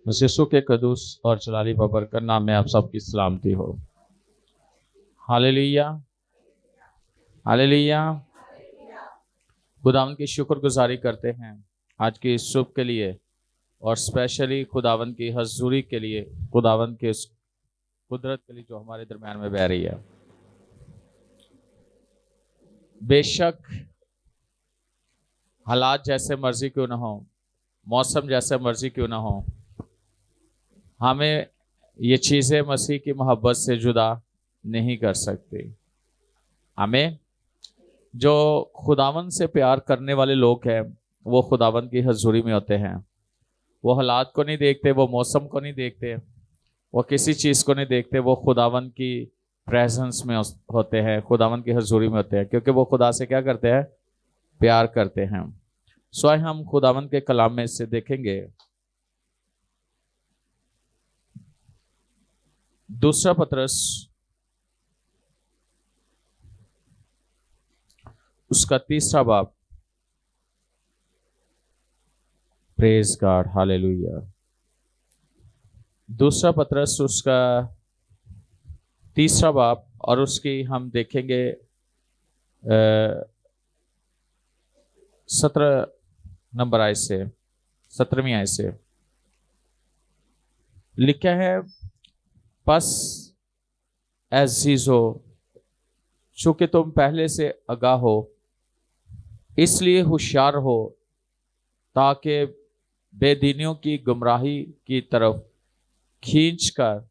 यीशु के कदूस और जलाली बबरकत नाम में आप सबकी सलामती हो। Hallelujah, hallelujah. खुदावन की शुक्रगुजारी करते हैं आज की इस शुभ के लिए और स्पेशली खुदावन की हजूरी के लिए, खुदावन के उस कुदरत के लिए जो हमारे दरम्यान में बह रही है। बेशक हालात जैसे मर्जी क्यों ना हो, मौसम जैसे मर्जी क्यों ना हो, हमें ये चीज़ें मसीह की मोहब्बत से जुदा नहीं कर सकती। हमें जो खुदावन से प्यार करने वाले लोग हैं वो खुदावन की हजूरी में होते हैं। वो हालात को नहीं देखते, वो मौसम को नहीं देखते, वो किसी चीज़ को नहीं देखते, वो खुदावन की प्रेजेंस में होते हैं, खुदावन की हजूरी में होते हैं, क्योंकि वो खुदा से क्या करते हैं? प्यार करते हैं। स्वयं हम खुदावन के कलाम में से देखेंगे। दूसरा पतरस उसका 3 बाब। Praise God, hallelujah. दूसरा पतरस उसका 3 बाब और उसकी हम देखेंगे 17 नंबर आयत से, 17वीं आयत से लिखा है, बस अजीजो, चूंकि तुम पहले से आगाह हो इसलिए होशियार हो, ताकि बेदीनियों की गुमराही की तरफ खींचकर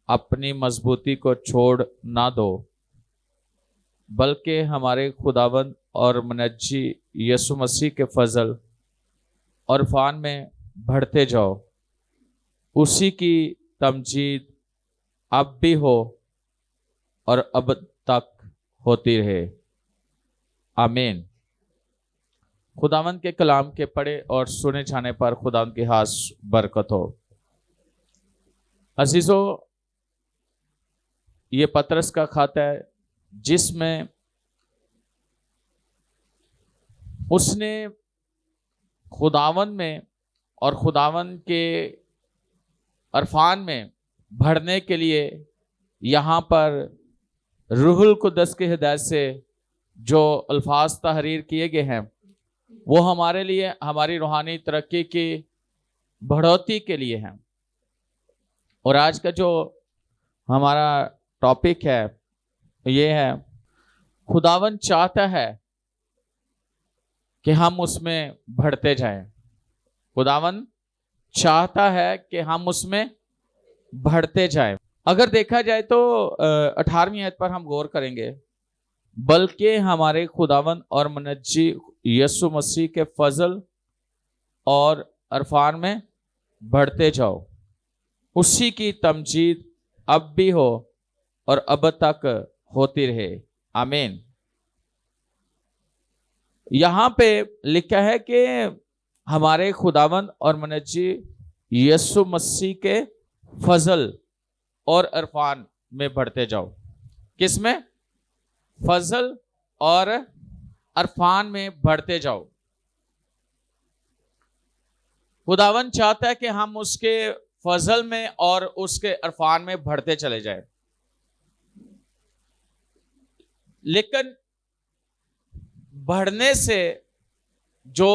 अपनी मजबूती को छोड़ ना दो, बल्कि हमारे खुदावंद और मुनज्जी यीशु मसीह के फजल और फान में बढ़ते जाओ। उसी की तमजीद अब भी हो और अब तक होती रहे। आमीन। खुदावंद के कलाम के पढ़े और सुने जाने पर खुदावंद की खास बरकत हो। अजीजों, ये पतरस का खत है जिसमें उसने खुदावंद में और खुदावंद के अरफान में बढ़ने के लिए यहाँ पर रूहुल कुद्दस के हिदायत से जो अल्फाज तहरीर किए गए हैं वो हमारे लिए, हमारी रूहानी तरक्की की बढ़ोतरी के लिए हैं। और आज का जो हमारा टॉपिक है ये है, खुदावन चाहता है कि हम उसमें बढ़ते जाएं। खुदावन चाहता है कि हम उसमें बढ़ते जाएं। अगर देखा जाए तो 18वीं आयत पर हम गौर करेंगे, बल्कि हमारे खुदावन और मुनज्जी यीशु मसीह के फजल और अरफान में बढ़ते जाओ। उसी की तमजीद अब भी हो और अब तक होती रहे। आमीन। यहां पे लिखा है कि हमारे खुदावन और मुनज्जी यीशु मसीह के फजल और अरफान में बढ़ते जाओ। किसमें? फजल और अरफान में बढ़ते जाओ। खुदावन चाहता है कि हम उसके फजल में और उसके अरफान में बढ़ते चले जाएं। लेकिन बढ़ने से जो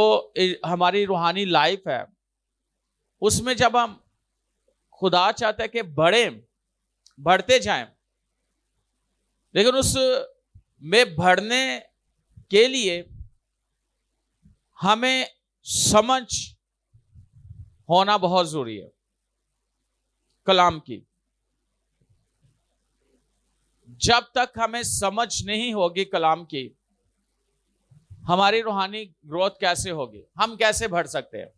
हमारी रूहानी लाइफ है उसमें जब हम, खुदा चाहता है कि बढ़ते जाएं, लेकिन उस में बढ़ने के लिए हमें समझ होना बहुत जरूरी है कलाम की। जब तक हमें समझ नहीं होगी कलाम की, हमारी रूहानी ग्रोथ कैसे होगी, हम कैसे बढ़ सकते हैं?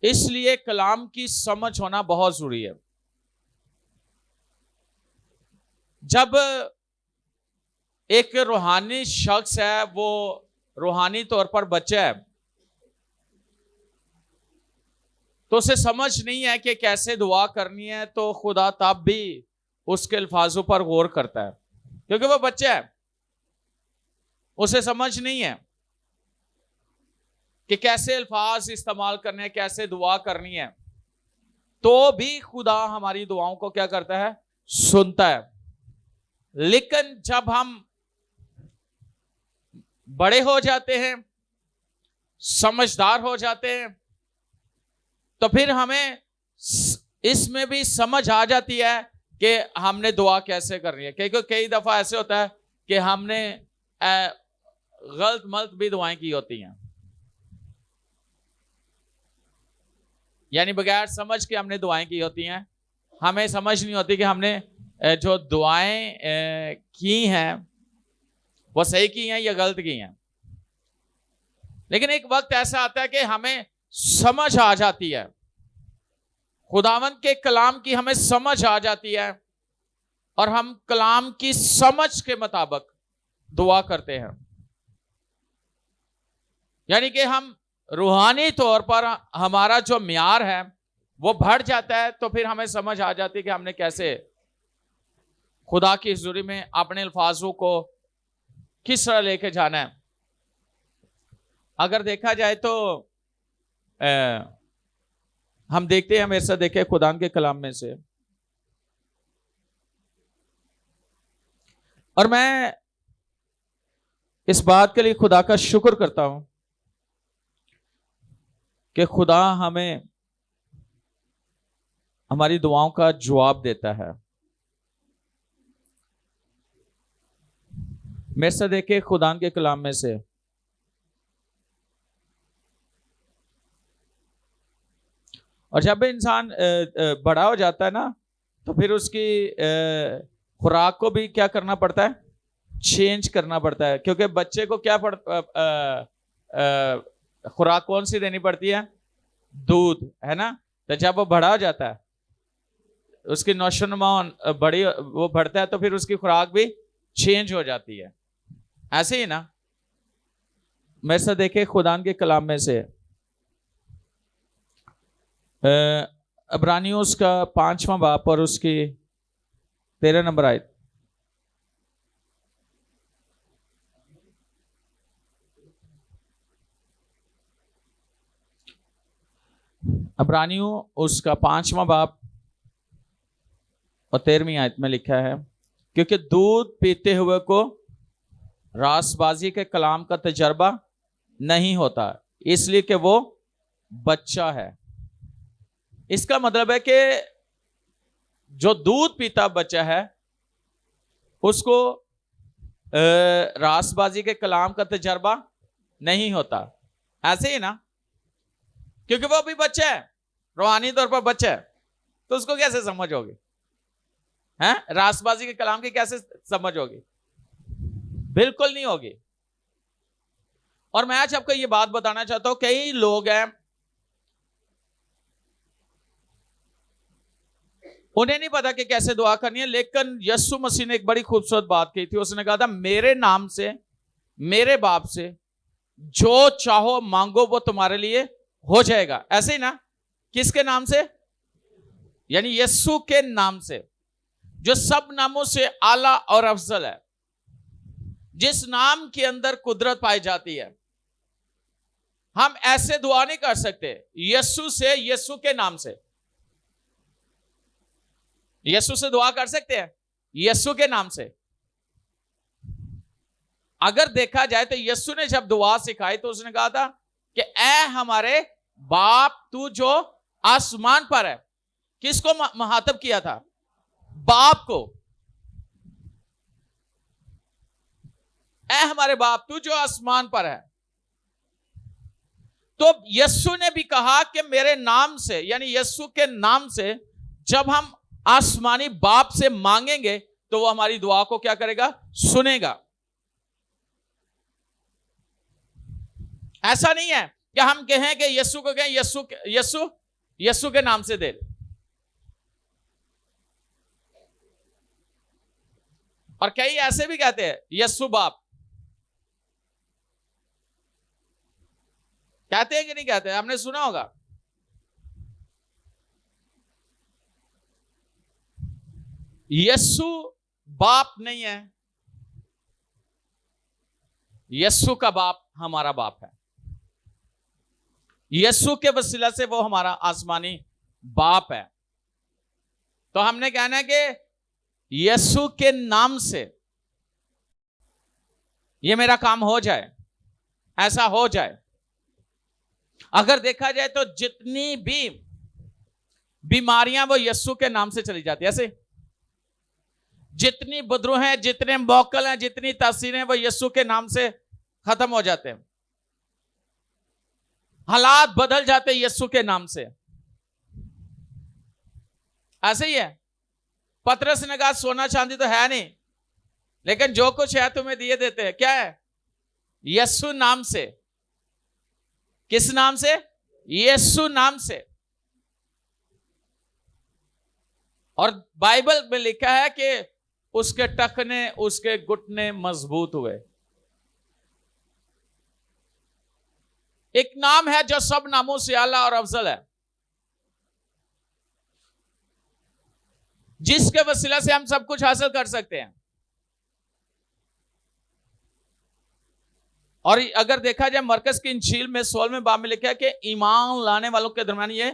इसलिए कलाम की समझ होना बहुत जरूरी है। जब एक रूहानी शख्स है, वो रूहानी तौर पर बच्चा है, तो उसे समझ नहीं है कि कैसे दुआ करनी है, तो खुदा तब भी उसके अल्फाजों पर गौर करता है। क्योंकि वो बच्चा है, उसे समझ नहीं है कि कैसे अल्फाज इस्तेमाल करने हैं, कैसे दुआ करनी है। तो भी खुदा हमारी दुआओं को क्या करता है? सुनता है। लेकिन जब हम बड़े हो जाते हैं, समझदार हो जाते हैं, तो फिर हमें इसमें भी समझ आ जाती है कि हमने दुआ कैसे करनी है। क्योंकि कई दफा ऐसे होता है कि हमने गलत मलत भी दुआएं की होती हैं, यानी बगैर समझ के हमने दुआएं की होती हैं। हमें समझ नहीं होती कि हमने जो दुआएं की हैं वो सही की हैं या गलत की हैं। लेकिन एक वक्त ऐसा आता है कि हमें समझ आ जाती है, खुदावंद के कलाम की हमें समझ आ जाती है, और हम कलाम की समझ के मुताबिक दुआ करते हैं। यानी कि हम रूहानी तौर पर हमारा जो म्यार है वो बढ़ जाता है। तो फिर हमें समझ आ जाती है कि हमने कैसे खुदा की हुजूरी में अपने अल्फाजों को किस तरह लेके जाना है। अगर देखा जाए तो हम देखते हैं, मेरे साथ देखे खुदा के कलाम में से, और मैं इस बात के लिए खुदा का शुक्र करता हूं कि खुदा हमें हमारी दुआओं का जवाब देता है। मेरे साथ देखे खुदा के कलाम में से, और जब इंसान बड़ा हो जाता है ना, तो फिर उसकी खुराक को भी क्या करना पड़ता है? चेंज करना पड़ता है। क्योंकि बच्चे को क्या खुराक कौन सी देनी पड़ती है? दूध, है ना। तो जब वो बड़ा हो जाता है, उसकी नौशनुमा बड़ी वो बढ़ता है, तो फिर उसकी खुराक भी चेंज हो जाती है। ऐसे ही ना, मेरे साथ देखे खुदा के कलाम में से अब्रानियों उसका 5वां बाब और उसकी 13 नंबर आयत। अब्रानियों उसका 5वां बाब और 13वीं आयत में लिखा है, क्योंकि दूध पीते हुए को रासबाजी के कलाम का तजर्बा नहीं होता, इसलिए कि वो बच्चा है। इसका मतलब है कि जो दूध पीता बच्चा है उसको रासबाजी के कलाम का तजर्बा नहीं होता। ऐसे ही ना, क्योंकि वो अभी बच्चा है, रूहानी तौर पर बच्चा है, तो उसको कैसे समझ होगी? हैं? रासबाजी के कलाम की कैसे समझ होगी? बिल्कुल नहीं होगी। और मैं आज आपको ये बात बताना चाहता हूं, कई लोग हैं उन्हें नहीं पता कि कैसे दुआ करनी है, लेकिन यीशु मसीह ने एक बड़ी खूबसूरत बात की थी। उसने कहा था, मेरे नाम से, मेरे बाप से जो चाहो मांगो वो तुम्हारे लिए हो जाएगा। ऐसे ही ना, किसके नाम से? यानी यीशु के नाम से, जो सब नामों से आला और अफजल है, जिस नाम के अंदर कुदरत पाई जाती है। हम ऐसे दुआ नहीं कर सकते यीशु से, यीशु के नाम से। यीशु से दुआ कर सकते हैं यीशु के नाम से। अगर देखा जाए तो यीशु ने जब दुआ सिखाई तो उसने कहा था कि ऐ हमारे बाप तू जो आसमान पर है। किसको मुखातब किया था? बाप को। ऐ हमारे बाप तू जो आसमान पर है। तो यीशु ने भी कहा कि मेरे नाम से, यानी यीशु के नाम से जब हम आसमानी बाप से मांगेंगे तो वो हमारी दुआ को क्या करेगा? सुनेगा। ऐसा नहीं है कि हम कहें कि यीशु को कहें यीशु यीशु यीशु के नाम से दे। और कई ऐसे भी कहते हैं यीशु बाप। कहते हैं कि नहीं कहते? हमने सुना होगा। यीशु बाप नहीं है, यीशु का बाप हमारा बाप है। यीशु के वसीला से वो हमारा आसमानी बाप है। तो हमने कहना है कि यीशु के नाम से ये मेरा काम हो जाए, ऐसा हो जाए। अगर देखा जाए तो जितनी भी बीमारियां वो यीशु के नाम से चली जाती है। ऐसे जितनी बदरू हैं, जितने मौकल हैं, जितनी तासीरें, वो यीशु के नाम से खत्म हो जाते हैं। हालात बदल जाते हैं यीशु के नाम से। ऐसे ही है। पतरस ने कहा सोना चांदी तो है नहीं, लेकिन जो कुछ है तुम्हें दिए देते हैं। क्या है? यीशु नाम से। किस नाम से? यीशु नाम से। और बाइबल में लिखा है कि उसके टखने, उसके घुटने मजबूत हुए। एक नाम है जो सब नामों से आला और अफजल है, जिसके वसीला से हम सब कुछ हासिल कर सकते हैं। और अगर देखा जाए मरकज की इंजील में 16वें बाब में लिखा है कि ईमान लाने वालों के दरमियान ये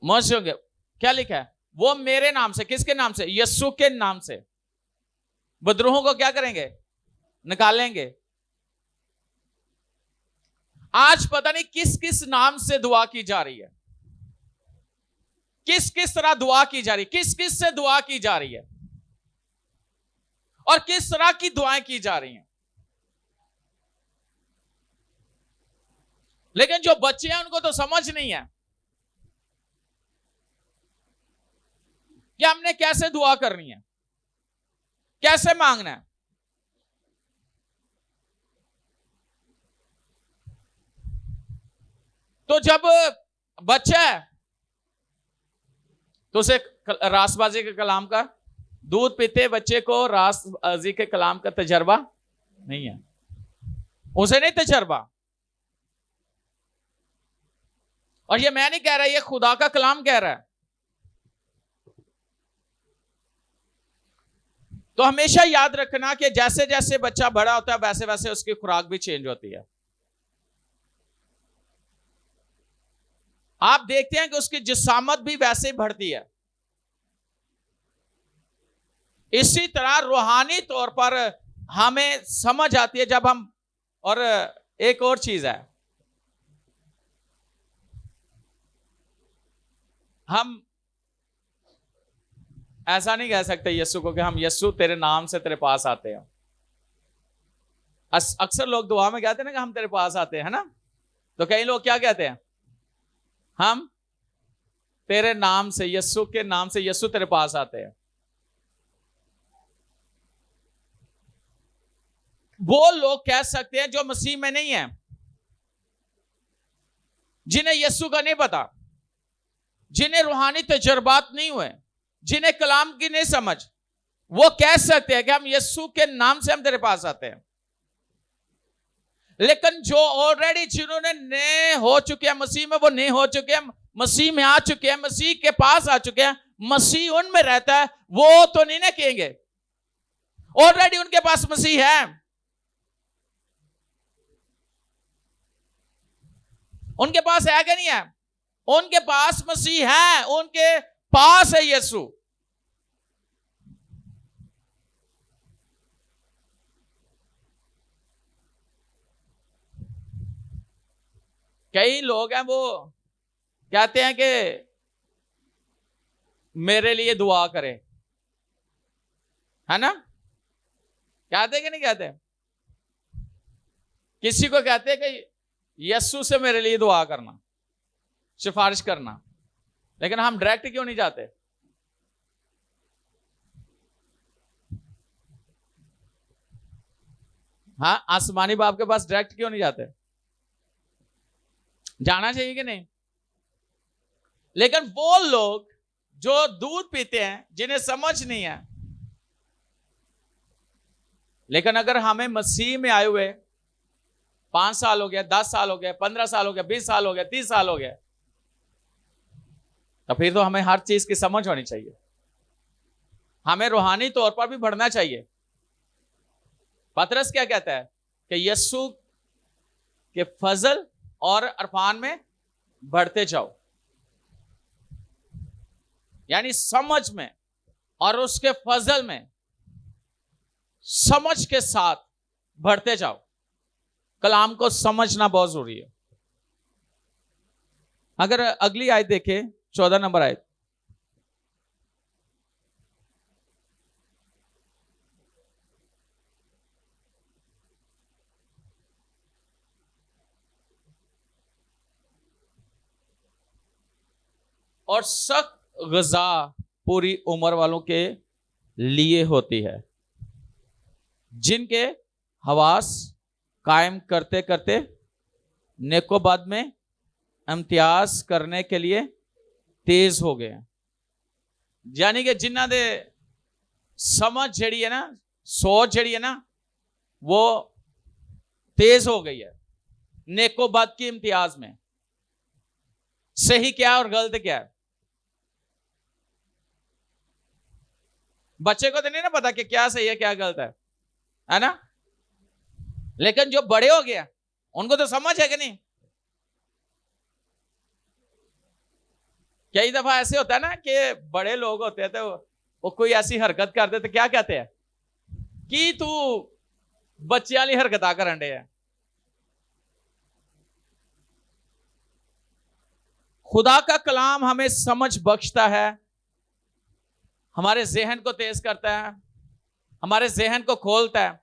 मौजूद होंगे। क्या लिखा है? वो मेरे नाम से। किसके नाम से? यीशु के नाम से बदरूहों को क्या करेंगे? निकालेंगे। आज पता नहीं किस किस नाम से दुआ की जा रही है, किस किस तरह दुआ की जा रही है, किस किस से दुआ की जा रही है, और किस तरह की दुआएं की जा रही हैं। लेकिन जो बच्चे हैं उनको तो समझ नहीं है कि हमने कैसे दुआ करनी है, कैसे मांगना है। तो जब बच्चा है तो उसे रासबाजी के कलाम का, दूध पीते बच्चे को रासबाजी के कलाम का तजर्बा नहीं है, उसे नहीं तजर्बा। और ये मैं नहीं कह रहा, ये खुदा का कलाम कह रहा है। तो हमेशा याद रखना कि जैसे जैसे बच्चा बड़ा होता है वैसे वैसे उसकी खुराक भी चेंज होती है। आप देखते हैं कि उसकी जिस्सामत भी वैसे ही बढ़ती है। इसी तरह रूहानी तौर पर हमें समझ आती है जब हम, और एक और चीज है, हम ऐसा नहीं कह सकते यीशु को कि हम यीशु तेरे नाम से तेरे पास आते हैं। अक्सर लोग दुआ में कहते हैं ना कि हम तेरे पास आते हैं, है ना? तो कई लोग क्या कहते हैं? हम तेरे नाम से, यीशु के नाम से, यीशु तेरे पास आते हैं। वो लोग कह सकते हैं जो मसीह में नहीं है, जिन्हें यीशु का नहीं पता, जिन्हें रूहानी तजर्बात नहीं हुए, जिन्हें कलाम की नहीं समझ, वो कह सकते हैं कि हम यीशु के नाम से हम तेरे पास आते हैं। लेकिन जो ऑलरेडी जिन्होंने नए हो चुके हैं मसीह में, वो नए हो चुके हैं, मसीह में आ चुके हैं, मसीह के पास आ चुके हैं, मसीह उनमें रहता है, वो तो नहीं ना कहेंगे। ऑलरेडी उनके पास मसीह है, उनके पास है कि नहीं है? उनके पास मसीह है, उनके पास है यीशु। कई लोग हैं वो कहते हैं कि मेरे लिए दुआ करें, है ना? कहते कि नहीं कहते? किसी को कहते हैं कि यीशु से मेरे लिए दुआ करना, सिफारिश करना, लेकिन हम डायरेक्ट क्यों नहीं जाते? हाँ, आसमानी बाप के पास डायरेक्ट क्यों नहीं जाते? जाना चाहिए कि नहीं? लेकिन वो लोग जो दूध पीते हैं, जिन्हें समझ नहीं है, लेकिन अगर हमें मसीह में आए हुए 5 साल हो गया, 10 साल हो गया, 15 साल हो गया, 20 साल हो गया, 30 साल हो गया, तो फिर तो हमें हर चीज की समझ होनी चाहिए। हमें रूहानी तौर पर भी बढ़ना चाहिए। पतरस क्या कहता है? कि यीशु के फजल और अरफान में बढ़ते जाओ, यानी समझ में और उसके फजल में समझ के साथ बढ़ते जाओ। कलाम को समझना बहुत जरूरी है। अगर अगली आयत देखें, 14 नंबर आयत, और सख्त ग़िज़ा पूरी उम्र वालों के लिए होती है, जिनके हवास कायम करते करते नेकोबद में इम्तियाज करने के लिए तेज हो गए। यानी कि जिन्हां दे समझ जड़ी है ना, सोच जड़ी है ना, वो तेज हो गई है नेकोबद की इम्तियाज में। सही क्या और गलत क्या है? बच्चे को तो नहीं ना पता कि क्या सही है क्या गलत है ना? लेकिन जो बड़े हो गया उनको तो समझ है कि नहीं। कई दफा ऐसे होता है ना कि बड़े लोग होते हैं तो वो कोई ऐसी हरकत करते तो क्या कहते हैं कि तू बच्चे वाली हरकत करन डे है। खुदा का कलाम हमें समझ बख्शता है, हमारे जहन को तेज करता है, हमारे जहन को खोलता है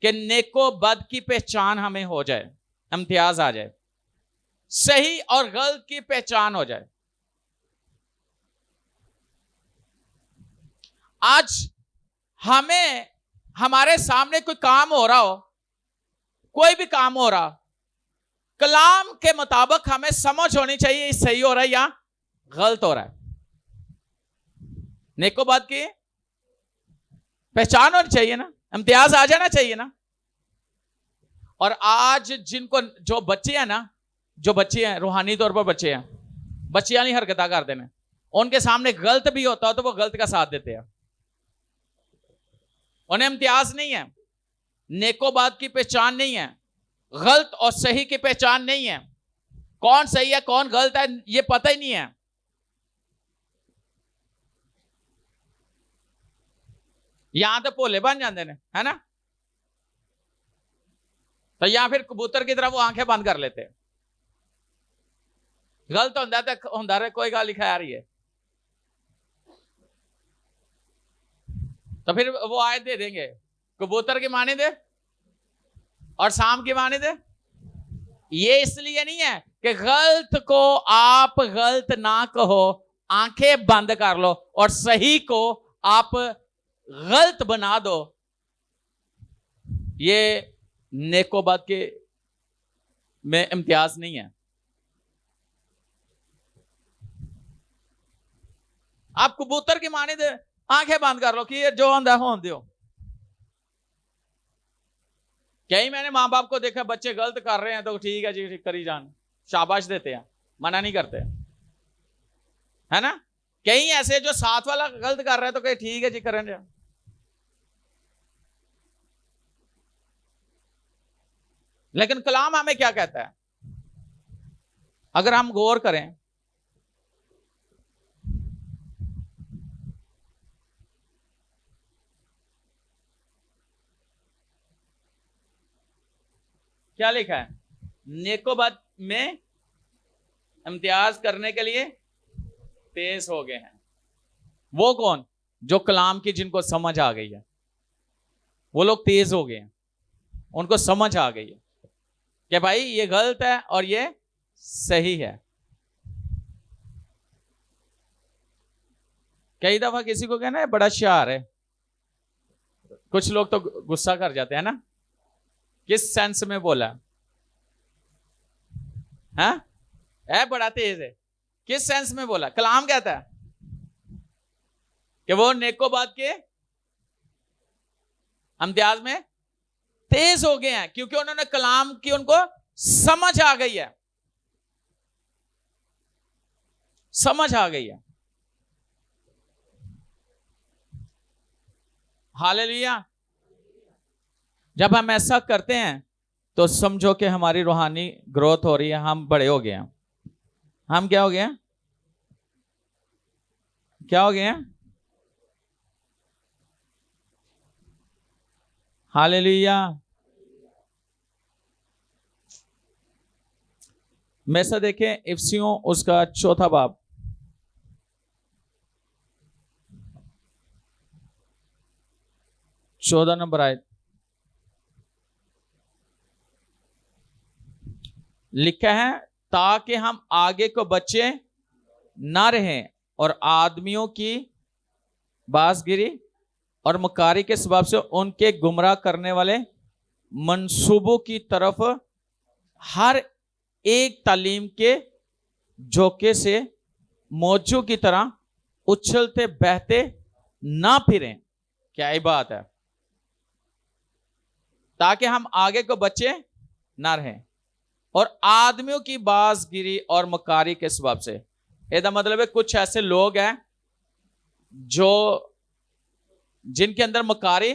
कि नेको बद की पहचान हमें हो जाए, इम्तियाज आ जाए, सही और गलत की पहचान हो जाए। आज हमें हमारे सामने कोई काम हो रहा हो, कोई भी काम हो रहा, कलाम के मुताबिक हमें समझ होनी चाहिए ये सही हो रहा है या गलत हो रहा है। नेको बात की पहचान होनी चाहिए ना, इम्तियाज आ जाना चाहिए ना। और आज जिनको जो बच्चे हैं ना, जो बच्चे हैं रूहानी तौर पर बच्चे हैं, बच्चे वाली हरकत कर देने, उनके सामने गलत भी होता हो तो वो गलत का साथ देते हैं। उन्हें इम्तियाज नहीं है, नेको बात की पहचान नहीं है, गलत और सही की पहचान नहीं है, कौन सही है कौन गलत है ये पता ही नहीं है। यहां तो भोले बन जाते हैं, है ना? तो या फिर कबूतर की तरह वो आंखें बंद कर लेते हैं। गलत होता तो होता रहे, कोई गल लिखा आ रही है तो फिर वो आयत दे देंगे, कबूतर की माने दे और शाम की माने दे। ये इसलिए नहीं है कि गलत को आप गलत ना कहो, आंखें बंद कर लो, और सही को आप गलत बना दो। ये नेकोबद के में इम्तियाज नहीं है। आप कबूतर की माने दे, आंखें बंद कर लो कि ये जो अंधा होने दो। कई मैंने मां बाप को देखा, बच्चे गलत कर रहे हैं तो ठीक है जी, करी जान, शाबाश देते हैं, मना नहीं करते, है ना? कई ऐसे जो साथ वाला गलत कर रहे हैं तो कहीं ठीक है जी, करें जा। लेकिन कलाम हमें क्या कहता है? अगर हम गौर करें, क्या लिखा है? नेकोबद में इम्तियाज करने के लिए तेज हो गए हैं। वो कौन? जो कलाम की जिनको समझ आ गई है, वो लोग तेज हो गए हैं, उनको समझ आ गई है कि भाई ये गलत है और ये सही है। कई दफा किसी को कहना है बड़ा होशियार है, कुछ लोग तो गुस्सा कर जाते हैं ना, किस सेंस में बोला है बड़ा तेज है, किस सेंस में बोला? कलाम कहता है कि वो नेकोबद के इम्तियाज में तेज हो गए हैं क्योंकि उन्होंने कलाम की उनको समझ आ गई है, समझ आ गई है। हालेलुया। जब हम ऐसा करते हैं तो समझो कि हमारी रूहानी ग्रोथ हो रही है, हम बड़े हो गए हैं। हम क्या हो गए हैं? क्या हो गए हैं? हालेलुया। में से देखें इफिसियों उसका 4 बाब, चौदह नंबर आयत। लिखा है ताकि हम आगे को बच्चे ना रहें और आदमियों की बासगिरी और मकारी के स्वभाव से उनके गुमराह करने वाले मंसूबों की तरफ हर एक तालीम के झोंके से मौजू की तरह उछलते बहते ना फिरें। क्या ही बात है। ताकि हम आगे को बच्चे ना रहें और आदमियों की बासगिरी और मकारी के स्वभाव से। इसका मतलब है कुछ ऐसे लोग हैं जो जिनके अंदर मकारी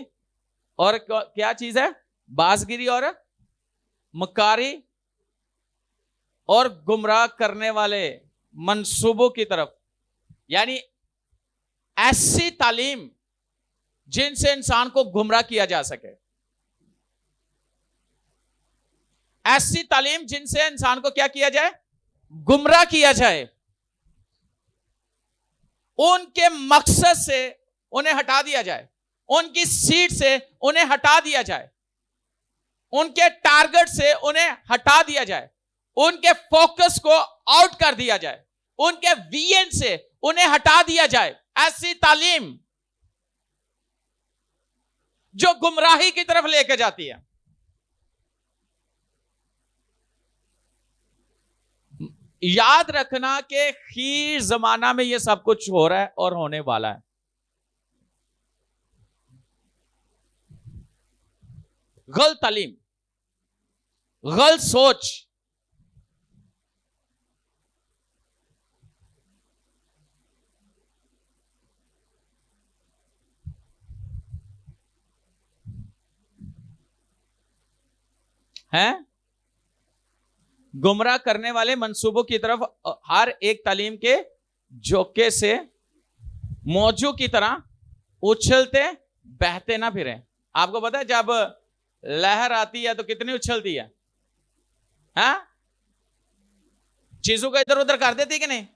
और क्या चीज है? बासगिरी और मकारी और गुमराह करने वाले मंसूबों की तरफ, यानी ऐसी तालीम जिनसे इंसान को गुमराह किया जा सके, ऐसी तालीम जिनसे इंसान को क्या किया जाए? गुमराह किया जाए। उनके मकसद से उन्हें हटा दिया जाए, उनकी सीट से उन्हें हटा दिया जाए, उनके टारगेट से उन्हें हटा दिया जाए, उनके फोकस को आउट कर दिया जाए, उनके विजन से उन्हें हटा दिया जाए। ऐसी तालीम जो गुमराही की तरफ लेके जाती है। याद रखना कि खीर जमाना में यह सब कुछ हो रहा है और होने वाला है। गलत तालीम, गलत सोच, है गुमराह करने वाले मंसूबों की तरफ हर एक तालीम के झोंके से मौजू की तरह उछलते बहते ना फिरें। आपको पता है जब लहर आती है तो कितनी उछलती है? हाँ? चीजों को इधर उधर कर देती कि नहीं?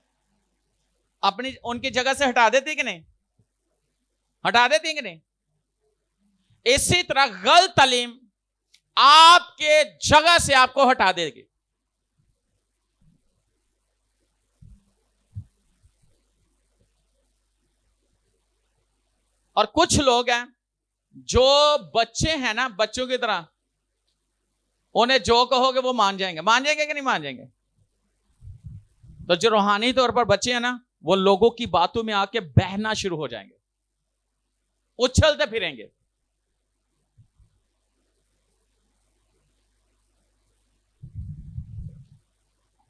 अपनी उनकी जगह से हटा देती कि नहीं? हटा देती कि नहीं? इसी तरह गलत तालीम आपके जगह से आपको हटा देगी। और कुछ लोग हैं जो बच्चे हैं ना, बच्चों की तरह, उन्हें जो कहोगे वो मान जाएंगे। मान जाएंगे कि नहीं मान जाएंगे? तो जो रूहानी तौर पर बच्चे हैं ना, वो लोगों की बातों में आके बहना शुरू हो जाएंगे, उछलते फिरेंगे।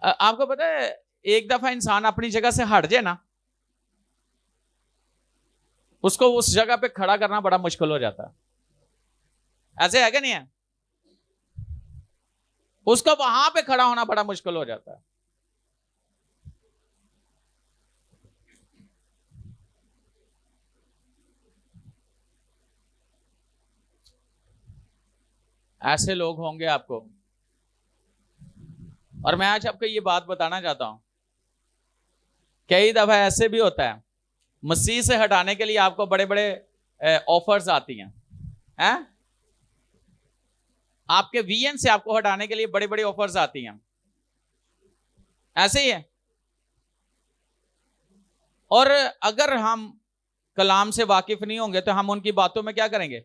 आपको पता है एक दफा इंसान अपनी जगह से हट जाए ना, उसको उस जगह पे खड़ा करना बड़ा मुश्किल हो जाता है। ऐसे है कि नहीं है? उसको वहां पे खड़ा होना बड़ा मुश्किल हो जाता है। ऐसे लोग होंगे आपको। और मैं आज आपको ये बात बताना चाहता हूं, कई दफा ऐसे भी होता है मसीह से हटाने के लिए आपको बड़े बड़े ऑफर्स आती हैं, आपके विजन से आपको हटाने के लिए बड़े बड़े ऑफर्स आती हैं। ऐसे ही है। और अगर हम कलाम से वाकिफ नहीं होंगे तो हम उनकी बातों में क्या करेंगे?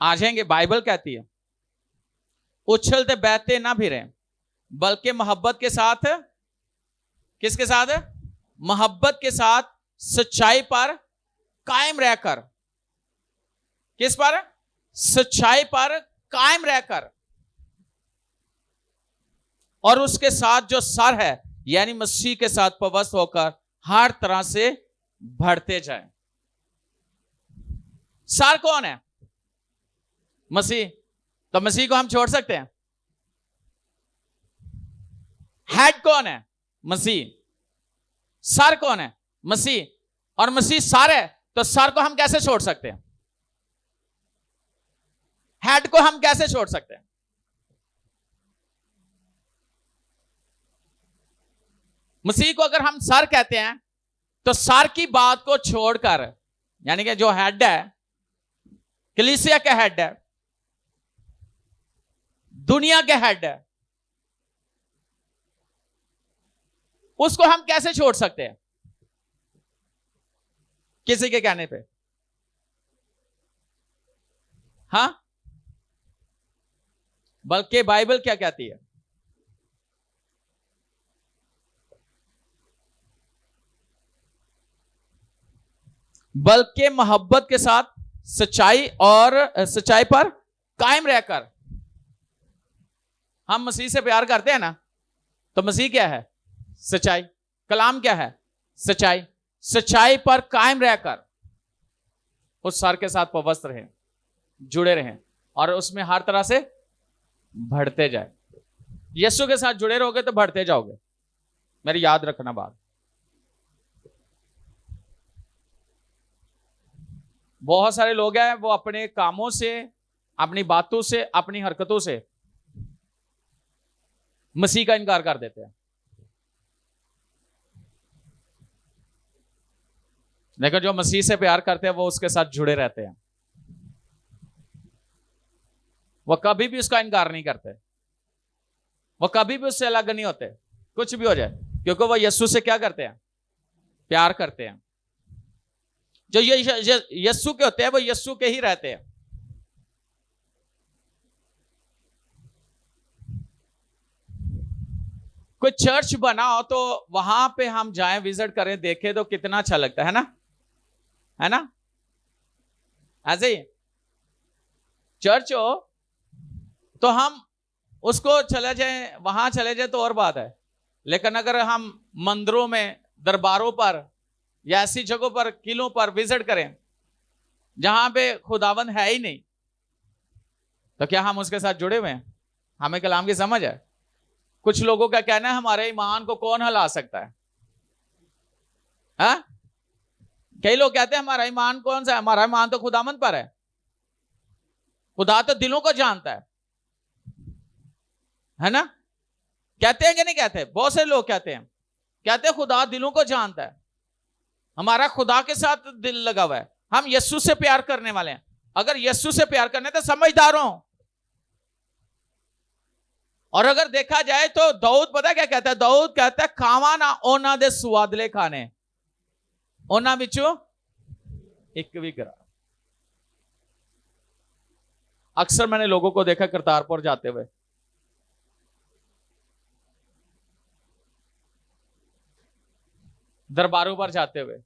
आ जाएंगे। बाइबल कहती है उछलते बहते ना फिरें, बल्कि मोहब्बत के साथ, किसके साथ? मोहब्बत के साथ सच्चाई पर कायम रहकर, किस पर? सच्चाई पर कायम रहकर, और उसके साथ जो सर है यानी मसीह के साथ पवित्र होकर हर तरह से बढ़ते जाए। सर कौन है? मसीह। तो मसीह को हम छोड़ सकते हैं? हेड कौन है? मसीह। सर कौन है? मसीह। और मसीह सर है, तो सर को हम कैसे छोड़ सकते हैं? हेड को हम कैसे छोड़ सकते हैं? मसीह को अगर हम सर कहते हैं तो सर की बात को छोड़कर, यानी कि जो हेड है, कलीसिया का हेड है, दुनिया के हेड है, उसको हम कैसे छोड़ सकते हैं किसी के कहने पे? हां, बल्कि बाइबल क्या कहती है? बल्कि मोहब्बत के साथ सच्चाई पर कायम रहकर। हम मसीह से प्यार करते हैं ना, तो मसीह क्या है? सच्चाई। कलाम क्या है? सच्चाई। सच्चाई पर कायम रहकर उस सर के साथ पवस्त रहें, जुड़े रहें, और उसमें हर तरह से बढ़ते जाए। यीशु के साथ जुड़े रहोगे तो बढ़ते जाओगे, मेरी याद रखना बात। बहुत सारे लोग हैं, वो अपने कामों से, अपनी बातों से, अपनी हरकतों से मसीह का इनकार कर देते हैं। लेकिन जो मसीह से प्यार करते हैं वो उसके साथ जुड़े रहते हैं, वो कभी भी उसका इनकार नहीं करते, वो कभी भी उससे अलग नहीं होते, कुछ भी हो जाए, क्योंकि वो यीशु से क्या करते हैं? प्यार करते हैं। जो यीशु के होते हैं वो यीशु के ही रहते हैं। कोई चर्च बना हो तो वहां पे हम जाएं, विजिट करें, देखें तो कितना अच्छा लगता है ना, है ना? ऐसे ही चर्च हो तो हम उसको चले जाएं, वहां चले जाएं तो और बात है। लेकिन अगर हम मंदिरों में, दरबारों पर, या ऐसी जगहों पर, किलों पर विजिट करें जहां पे खुदावन है ही नहीं, तो क्या हम उसके साथ जुड़े हुए हैं? हमें कलाम की समझ है? कुछ लोगों का कहना है हमारे ईमान को कौन हिला सकता है? हा? कई लोग कहते हैं हमारा ईमान कौन सा है? हमारा ईमान तो खुदावंद पर है। खुदा तो दिलों को जानता है ना? कहते हैं कि नहीं कहते? बहुत से लोग कहते हैं खुदा दिलों को जानता है। हमारा खुदा के साथ दिल लगा हुआ है, हम यीशु से प्यार करने वाले हैं। अगर यीशु से प्यार करने तो समझदार हो। और अगर देखा जाए तो दाऊद पता क्या कहता है? दाऊद कहता है खावा ना ओना दे सुवादले खाने, ओना बिचो एक भी करा। अक्सर मैंने लोगों को देखा करतारपुर जाते हुए, दरबारों पर जाते हुए,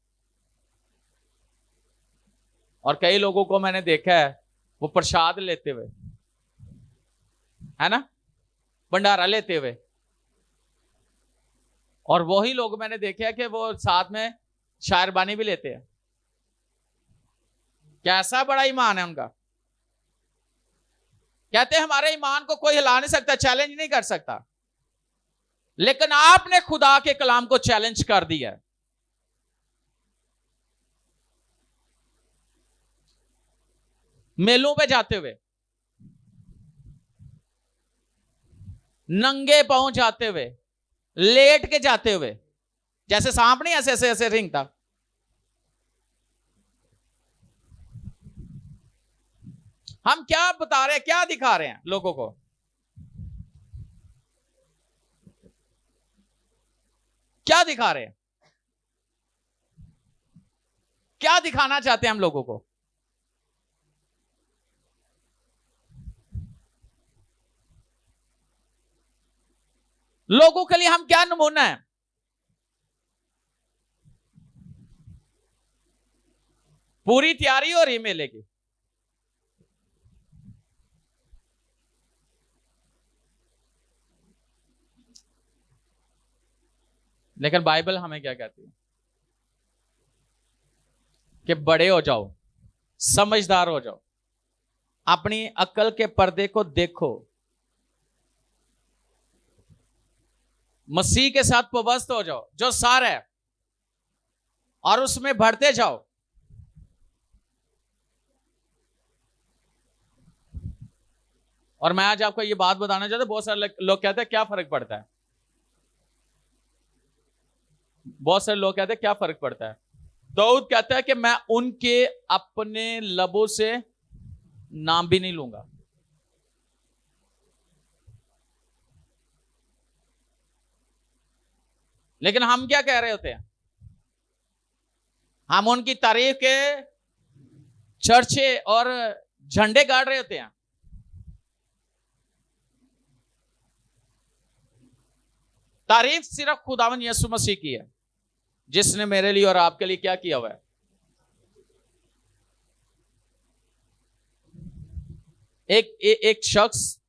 और कई लोगों को मैंने देखा है वो प्रसाद लेते हुए, है ना, भंडारा लेते हुए। और वही लोग मैंने देखे हैं कि वो साथ में शायरबानी भी लेते हैं। कैसा बड़ा ईमान है उनका। कहते हैं हमारे ईमान को कोई हिला नहीं सकता, चैलेंज नहीं कर सकता। लेकिन आपने खुदा के कलाम को चैलेंज कर दिया। मेलों पे जाते हुए, नंगे पांव जाते हुए, लेट के जाते हुए, जैसे सांप नहीं ऐसे ऐसे ऐसे रेंगता, हम क्या बता रहे हैं, क्या दिखा रहे हैं लोगों को? क्या दिखा रहे हैं? क्या दिखाना चाहते हैं हम लोगों को? लोगों के लिए हम क्या नमूना है? पूरी तैयारी हो रही मेले की, लेकिन बाइबल हमें क्या कहती है? कि बड़े हो जाओ, समझदार हो जाओ, अपनी अक्ल के पर्दे को देखो, मसीह के साथ पवस्त हो जाओ जो सार है, और उसमें बढ़ते जाओ। और मैं आज आपको ये बात बताना चाहता हूं, बहुत सारे लोग कहते हैं क्या फर्क पड़ता है, बहुत सारे लोग कहते हैं क्या फर्क पड़ता है। दाऊद कहता है कि मैं उनके अपने लबों से नाम भी नहीं लूंगा। लेकिन हम क्या कह रहे होते हैं, हम उनकी तारीफ के चर्चे और झंडे गाड़ रहे होते हैं। तारीफ सिर्फ खुदावन यीशु मसीह की है, जिसने मेरे लिए और आपके लिए क्या किया हुआ है। एक शख्स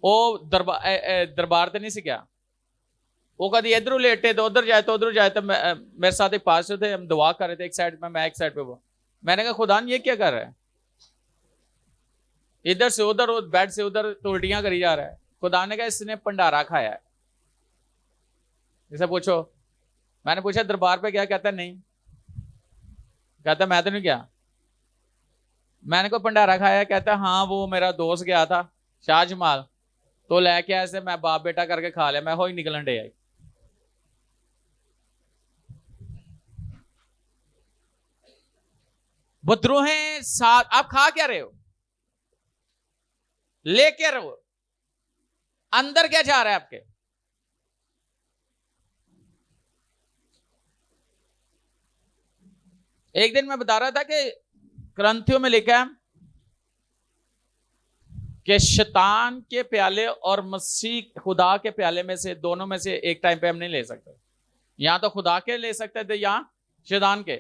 वो दरबार तो नहीं सी गया, वो कभी इधर लेटे तो उधर जाए तो उधर जाए। तो मेरे साथ एक पास थे, हम दुआ कर रहे थे, एक साइड में मैं एक साइड पे वो। मैंने कहा खुदा ये क्या कर रहा है, इधर से उधर बेड से उधर तो उल्टियां करी जा रहा है। खुदा ने कहा इसने भंडारा खाया है। इसे पूछो। मैंने पूछा दरबार पे गया, कहता नहीं। कहता मैं तो नहीं गया। मैंने को भंडारा खाया, कहता हाँ वो मेरा दोस्त गया था शाहजमाल, तो लेके ऐसे मैं बाप बेटा करके खा लिया, मैं हो ही निकलन डे आई। विद्रोहें साथ आप खा क्या रहे हो, लेके रहो, अंदर क्या जा रहा है आपके। एक दिन मैं बता रहा था कि ग्रंथियों में लिखा है कि शैतान के प्याले और मसीह खुदा के प्याले में से, दोनों में से एक टाइम पे हम नहीं ले सकते। या तो खुदा के ले सकते थे या शैतान के।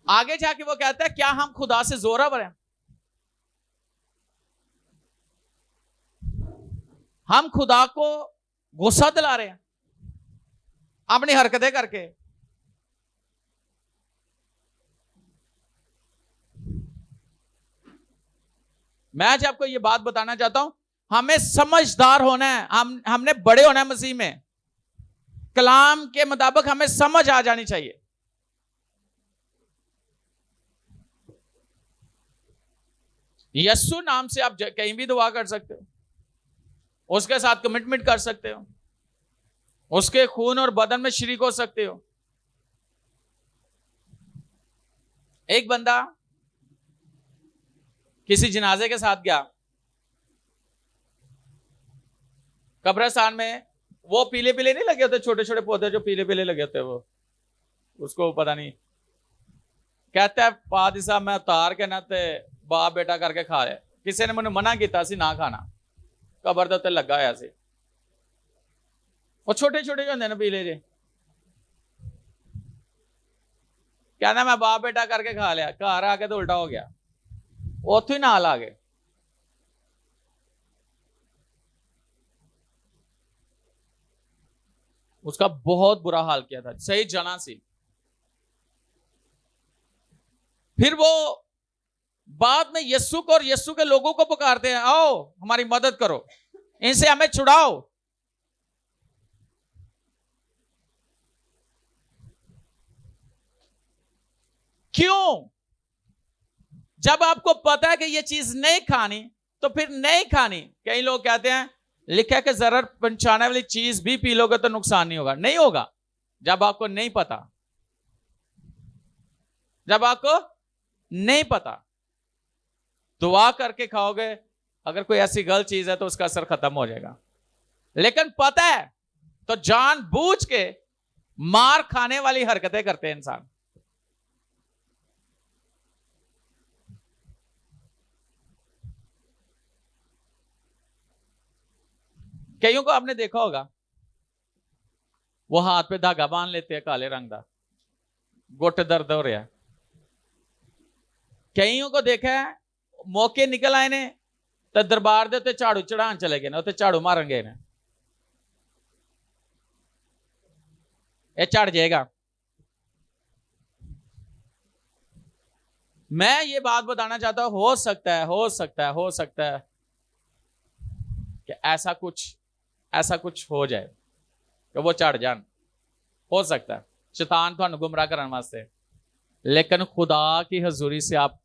आगे जाके वो कहता है क्या हम खुदा से जोरावर हैं, हम खुदा को गुस्सा दिला रहे हैं अपनी हरकतें करके। मैं आज आपको यह बात बताना चाहता हूं, हमें समझदार होना है, हमने बड़े होना है मसीह में। कलाम के मुताबिक हमें समझ आ जानी चाहिए। यस्सु नाम से आप कहीं भी दुआ कर सकते हो, उसके साथ कमिटमेंट कर सकते हो, उसके खून और बदन में शरीक हो सकते हो। एक बंदा किसी जनाजे के साथ गया कब्रिस्तान में, वो पीले पीले नहीं लगे होते, छोटे छोटे पौधे जो पीले पीले लगे होते, वो उसको पता नहीं, कहता है पादी साहब मैं उतार के ना ते बाप बेटा करके खा रहे, किसी ने मैंने मना किया सी ना खाना, कबर के उत्ते लगा होया सी, वो छोटे छोटे होंगे ना पीले जे, कहना मैं बाप बेटा करके खा लिया, घर आके तो उल्टा हो गया, उथों ही नाल आ गए। उसका बहुत बुरा हाल किया था, सही जना सी। फिर वो बाद में यस्सु को और यस्सु के लोगों को पुकारते हैं, आओ हमारी मदद करो, इनसे हमें छुड़ाओ। क्यों? जब आपको पता है कि यह चीज नहीं खानी तो फिर नहीं खानी। कई लोग कहते हैं लिखा है कि जरूर पहुंचाने वाली चीज भी पी लोगे तो नुकसान नहीं होगा। नहीं होगा जब आपको नहीं पता, जब आपको नहीं पता। दुआ करके खाओगे, अगर कोई ऐसी गलत चीज है तो उसका असर खत्म हो जाएगा। लेकिन पता है तो जानबूझ के मार खाने वाली हरकतें करते हैं इंसान। कईयों को आपने देखा होगा, वो हाथ पे धागा बांध लेते हैं काले रंग का, गुट दर्द हो रहा है। कईयों को देखा है मौके निकल आए ने तो दरबार दे उत्ते झाड़ू चढ़ान चले गए, उत्ते झाड़ू मारन गए ने, ये चढ़ जाएगा। मैं ये बात बताना चाहता हूं, हो सकता है कि ऐसा कुछ हो जाए कि वो चढ़ जान, हो सकता है शैतान थानू गुमराह करने वास्ते, लेकिन खुदा की हजूरी से आप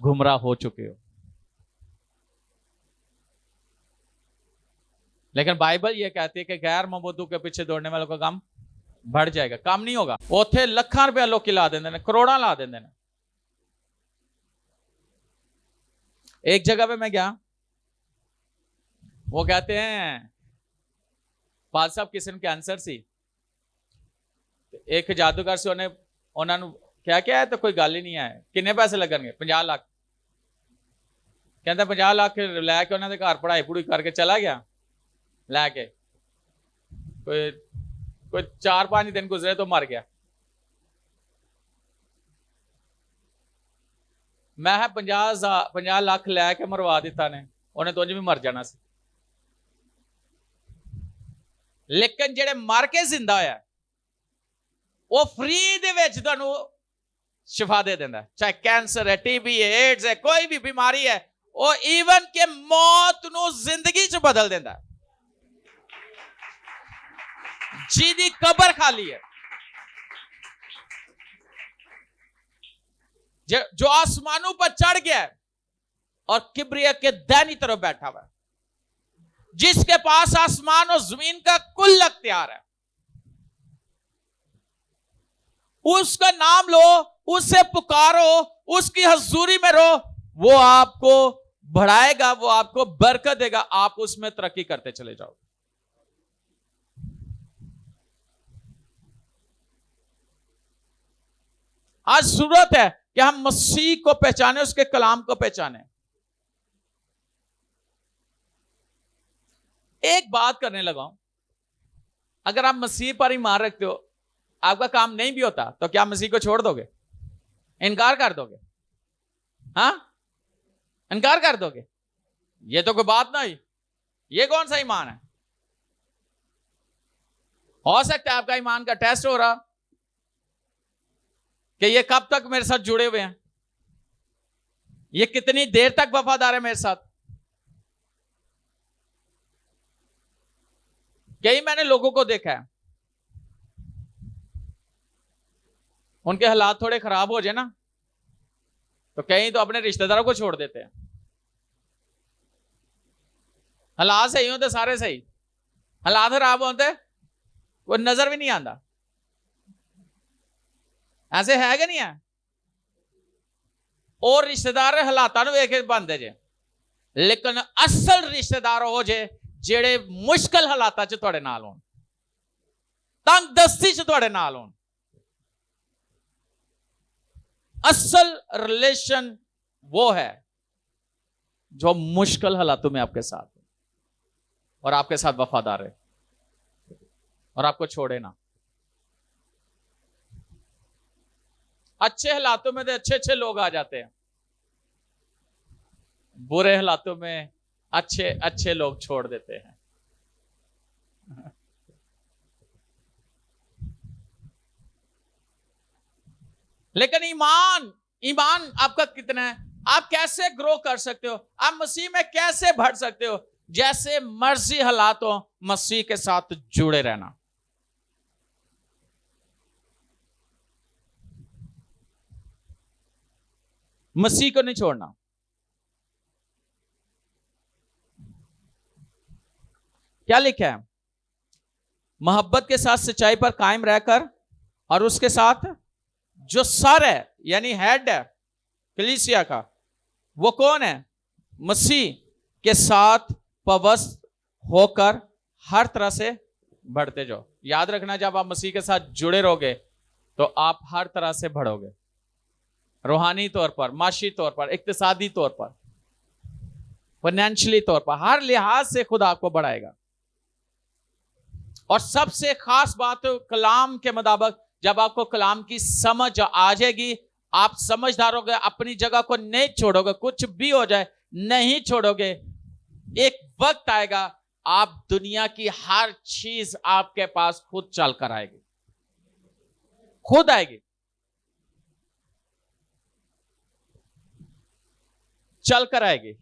गुमराह हो चुके हो। लेकिन बाइबल ये कहती है कि गैर मबूदों के पीछे दौड़ने वालों का काम बढ़ जाएगा, काम नहीं होगा। उथे लाखां रुपया लोग ला देंगे ने, करोड़ा ला देंगे ने। एक जगह पे मैं गया, वो कहते हैं पाल साहब किसी ने कैंसर सी, एक जादूगर से उन्होंने क्या है, तो कोई गल ही नहीं है, किन्ने पैसे लगेंगे, 50 लाख। कहते 50 लाख लैके उन्होंने घर पढ़ाई पढ़ूई करके चला गया, लैके कोई 4-5 दिन गुजरे तो मर गया। मैं 50 लाख लैके मरवा दिता ने, उन्हें तो भी मर जाना सी। लेकिन जेड़े मर के जिंदा होया वो फ्री दे विच तुहानू शिफा दे देंदा, चाहे कैंसर है, टीबी है, एड्स है, कोई भी बीमारी है, वो इवन के मौत नू जिंदगी च बदल देंदा। जिहदी कबर खाली है, जो आसमानों पर चढ़ गया है और किब्रिया के दाहिनी तरफ बैठा हुआ है, जिसके पास आसमान और जमीन का कुल अख्तियार है, उसका नाम लो, उससे पुकारो, उसकी हजूरी में रहो, वो आपको बढ़ाएगा, वो आपको बरकत देगा, आप उसमें तरक्की करते चले जाओ। आज जरूरत है कि हम मसीह को पहचाने, उसके कलाम को पहचाने। एक बात करने लगा हूं, अगर आप मसीह पर ईमान रखते हो, आपका काम नहीं भी होता, तो क्या मसीह को छोड़ दोगे, इनकार कर दोगे? हाँ, इनकार कर दोगे? ये तो कोई बात नहीं, ये कौन सा ईमान है? हो सकता है आपका ईमान का टेस्ट हो रहा कि ये कब तक मेरे साथ जुड़े हुए हैं, ये कितनी देर तक वफादार है मेरे साथ। कई मैंने लोगों को देखा है, उनके हालात थोड़े खराब हो जाए ना, तो कई तो अपने रिश्तेदारों को छोड़ देते हैं। हालात सही होते सारे सही, हालात खराब होते कोई नजर भी नहीं आता। ऐसे है कि नहीं है? और रिश्तेदार हालातों को वेख बनते जे, लेकिन असल रिश्तेदार हो जे जेड़े मुश्किल हालात च तुहाडे नाल होण, तंग दस्ती च तुहाडे नाल होण। असल रिलेशन वो है जो मुश्किल हालातों में आपके साथ है और आपके साथ वफादार है और आपको छोड़े ना। अच्छे हालातों में तो अच्छे अच्छे लोग आ जाते हैं, बुरे हालातों में अच्छे अच्छे लोग छोड़ देते हैं। लेकिन ईमान आपका कितना है? आप कैसे ग्रो कर सकते हो? आप मसीह में कैसे बढ़ सकते हो? जैसे मर्जी हालात हो, मसीह के साथ जुड़े रहना। मसीह को नहीं छोड़ना। क्या लिखा है? मोहब्बत के साथ सच्चाई पर कायम रहकर, और उसके साथ जो सर है यानी हेड है कलीसिया का, वो कौन है? मसीह के साथ पवस्त होकर हर तरह से बढ़ते जाओ। याद रखना, जब आप मसीह के साथ जुड़े रहोगे तो आप हर तरह से बढ़ोगे, रूहानी तौर पर, माशी तौर पर, इक्तिसादी तौर पर, फाइनेंशियली तौर पर, हर लिहाज से खुद आपको बढ़ाएगा। और सबसे खास बात कलाम के मुताबिक, जब आपको कलाम की समझ आ जाएगी, आप समझदार होगे, अपनी जगह को नहीं छोड़ोगे, कुछ भी हो जाए नहीं छोड़ोगे। एक वक्त आएगा आप दुनिया की हर चीज आपके पास खुद चल कर आएगी, खुद आएगी। चल कर आएगी,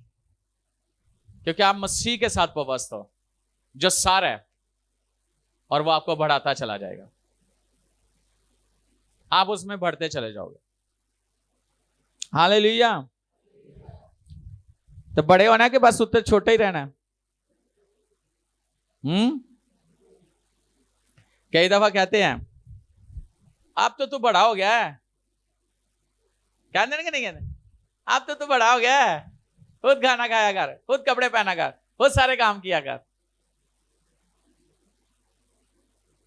क्योंकि आप मसीह के साथ वाबस्ता हो जो सार है, और वो आपको बढ़ाता चला जाएगा। आप उसमें बढ़ते चले जाओगे। हालेलुया। तो बड़े होना है कि बस उतने छोटे ही रहना है? कई दफा कहते हैं अब तो तू बड़ा हो गया है, कहते हैं कि नहीं कहते? अब तो तू बड़ा हो गया है, खुद खाना खाया कर, खुद कपड़े पहना कर, खुद सारे काम किया कर,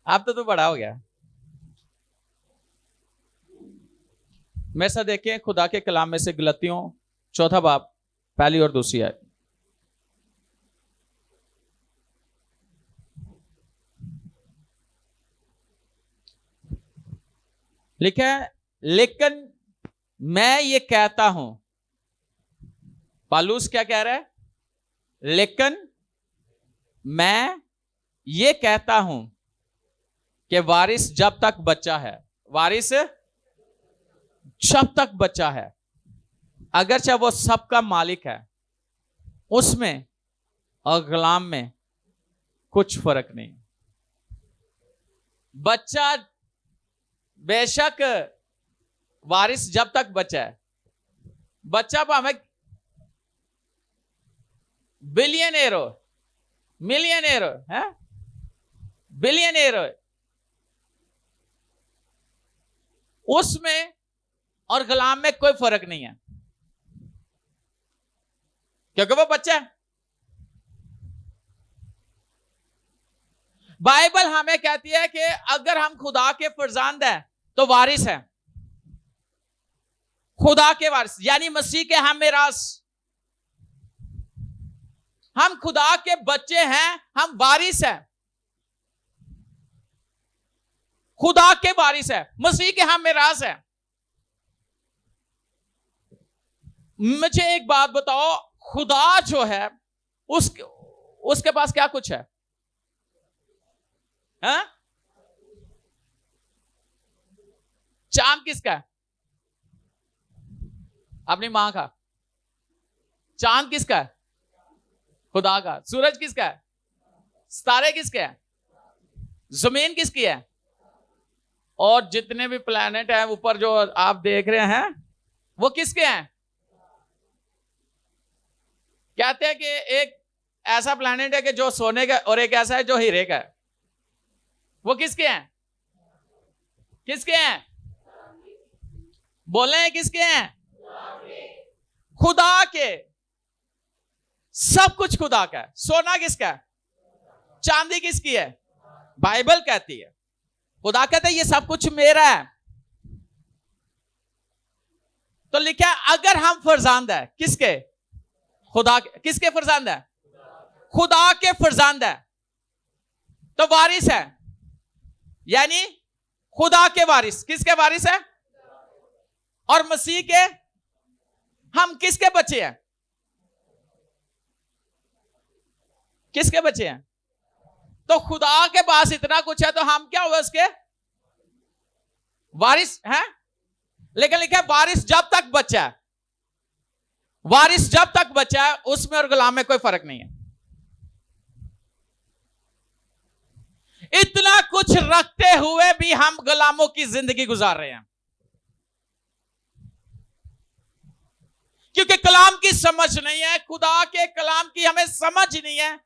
अब तो तू बड़ा हो गया। मेरे साथ देखें खुदा के कलाम में से गलतियों 4 बाब 1 और 2 आयत। लिखा है, लेकिन मैं ये कहता हूं, पालूस क्या कह रहा है? लेकिन मैं ये कहता हूं कि वारिस जब तक बच्चा है, वारिस जब तक बच्चा है, अगरचे वो सबका मालिक है, उसमें और गुलाम में कुछ फर्क नहीं। बच्चा बेशक वारिस जब तक बच्चा है, बच्चा भावे बिलियनर हो, मिलियनर हो, है बिलियनर हो, उसमें और गुलाम में कोई फर्क नहीं है, क्योंकि वो बच्चा है। बाइबल हमें कहती है कि अगर हम खुदा के फरजांद हैं तो वारिस है, खुदा के वारिस यानी मसीह के हम मिरास, हम खुदा के बच्चे हैं, हम वारिस हैं, खुदा के वारिस है, मसीह के हम मिरास है। मुझे एक बात बताओ, खुदा जो है उसके पास क्या कुछ है? हाँ? चांद किसका है? अपनी मां का। चांद किसका है? खुदा का। सूरज किसका है? सितारे किसके हैं? जमीन किसकी है? और जितने भी प्लैनेट हैं ऊपर जो आप देख रहे हैं वो किसके हैं? कहते हैं कि एक ऐसा प्लैनेट है कि जो सोने का, और एक ऐसा है जो हीरे का है। वो किसके हैं? किसके हैं? बोले हैं किसके हैं? खुदा के। सब कुछ खुदा का है। सोना किसका है? चांदी किसकी है? बाइबल कहती है, खुदा कहता है ये सब कुछ मेरा है। तो लिखा है अगर हम फरजांद है किसके? खुदा के। किसके फरजांद है? खुदा के फरजांद है तो वारिस है, यानी खुदा के वारिस। किसके वारिस है? और मसीह के हम किसके बच्चे हैं? किसके बच्चे हैं? तो खुदा के पास इतना कुछ है तो हम क्या हुए? उसके वारिस हैं। लेकिन लिखा है वारिस जब तक बच्चा है, वारिस जब तक बच्चा है उसमें और गुलाम में कोई फर्क नहीं है। इतना कुछ रखते हुए भी हम गुलामों की जिंदगी गुजार रहे हैं, क्योंकि कलाम की समझ नहीं है, खुदा के कलाम की हमें समझ नहीं है।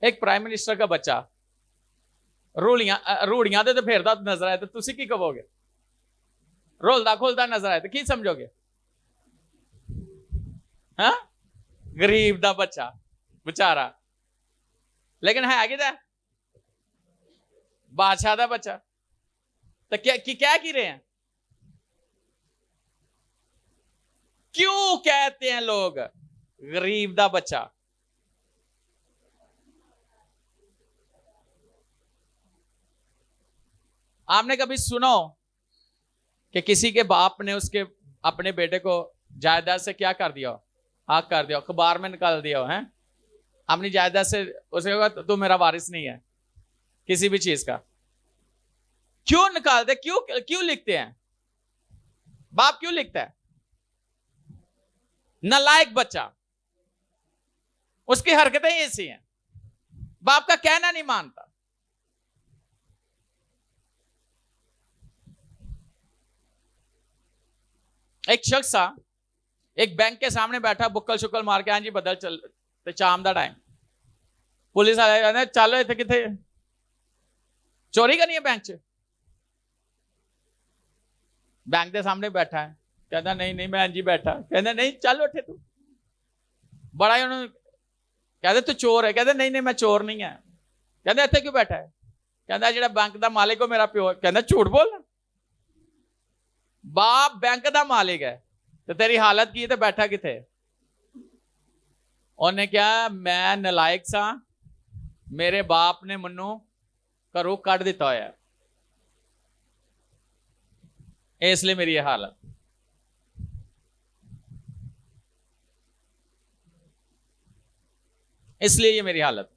एक प्राइम मिनिस्टर का बच्चा रूढ़ियां तो फेरदा नजर आए तो तुसी की कहोगे? रोलदा खोलदा नजर आए तो की समझोगे? हाँ? गरीब दा बच्चा बेचारा, लेकिन है कि बादशाह दा बच्चा। तो क्या की रहे हैं? क्यों कहते हैं लोग गरीब दा बच्चा? आपने कभी सुनो कि किसी के बाप ने उसके अपने बेटे को जायदाद से क्या कर दिया? आग कर दिया, अखबार में निकाल दिया है? अपनी जायदाद से उसे होगा तो मेरा वारिस नहीं है किसी भी चीज का। क्यों निकालते, क्यों क्यों लिखते हैं? बाप क्यों लिखता है? नालायक बच्चा, उसकी हरकतें ऐसी हैं, बाप का कहना नहीं मानता। एक शख्स था, एक बैंक के सामने बैठा, बुक्कल शुक्कल मार के, हाँ जी बदल चल ते शाम दा टाइम। पुलिस वाले चलो इतने कितने चोरी करनी है बैंक च। बैंक के सामने बैठा है, कहता नहीं नहीं मैं जी बैठा, कहता नहीं चल उठे तू। बड़ा ही उन्होंने कहते तू चोर है, कहते नहीं नहीं मैं चोर नहीं है। कहते इतने क्यों बैठा है? कहता जेड़ा बैंक का मालिक हो मेरा प्यो। कहता झूठ बोल, बाप बैंक का मालिक है तो तेरी हालत की तो बैठा किथे? उन्हें क्या, मैं नलायक सा, मेरे बाप ने मनु घरों कट दिता होया, इसलिए मेरी यह हालत। इसलिए ये मेरी हालत।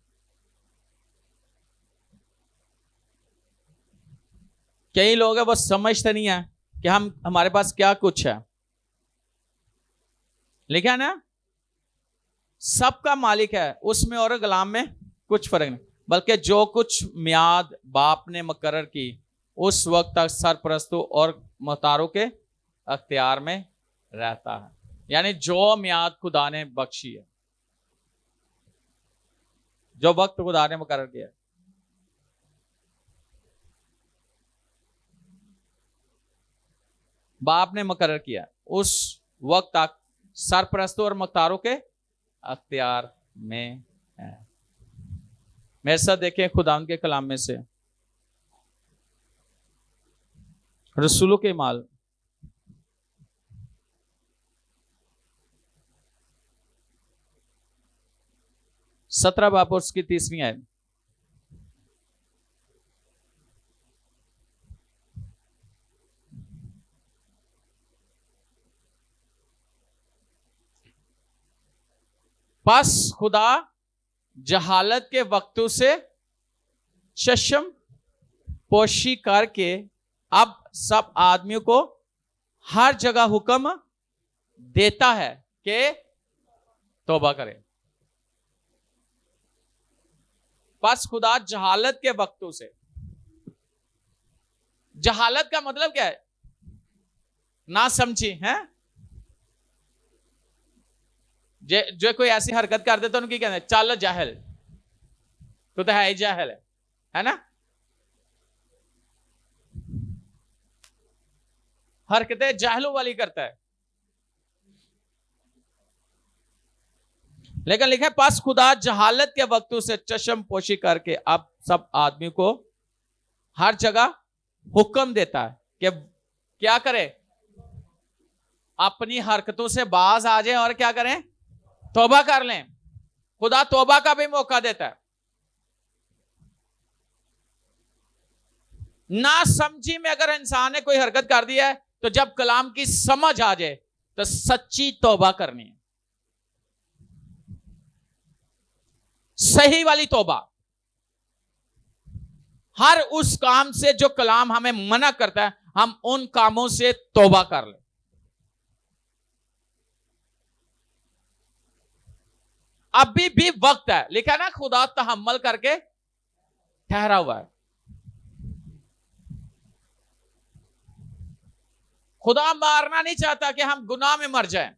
कई लोग हैं वो समझते नहीं है कि हमारे पास क्या कुछ है। लिखा ना, सबका मालिक है, उसमें और गुलाम में कुछ फर्क नहीं, बल्कि जो कुछ मियाद बाप ने मुकर्रर की उस वक्त तक सरपरस्तों और मुख्तारों के अख्तियार में रहता है। यानी जो मियाद खुदा ने बख्शी है, जो वक्त खुदा ने मुकर्रर किया, बाप ने मुकर्रर किया, उस वक्त तक सरपरस्तों और मुख्तारों के अख्तियार में है। मेरे साथ देखें खुदा के कलाम में से रसूलों के माल, सत्रह बाब और उसकी 30वीं आयत। बस खुदा जहालत के वक्तों से चश्म पोशी करके अब सब आदमियों को हर जगह हुक्म देता है कि तौबा करें। बस खुदा जहालत के वक्तों से, जहालत का मतलब क्या है? ना समझी है। जो कोई ऐसी हरकत कर दे तो उनकी कहते हैं चल जाहिल, तो है ही जाहिल है ना। हरकतें जाहिलों वाली करता है। लेकिन लिखा है पास खुदा जहालत के वक्तों से चश्म पोशी करके अब सब आदमी को हर जगह हुक्म देता है कि क्या करे, अपनी हरकतों से बाज आ जाए और क्या करें, तौबा कर लें। खुदा तौबा का भी मौका देता है। ना समझी में अगर इंसान ने कोई हरकत कर दी है तो जब कलाम की समझ आ जाए तो सच्ची तौबा करनी है, सही वाली तौबा। हर उस काम से जो कलाम हमें मना करता है, हम उन कामों से तौबा कर लें। अभी भी वक्त है, लिखा ना खुदा तहम्मल करके ठहरा हुआ है। खुदा मारना नहीं चाहता कि हम गुनाह में मर जाएं,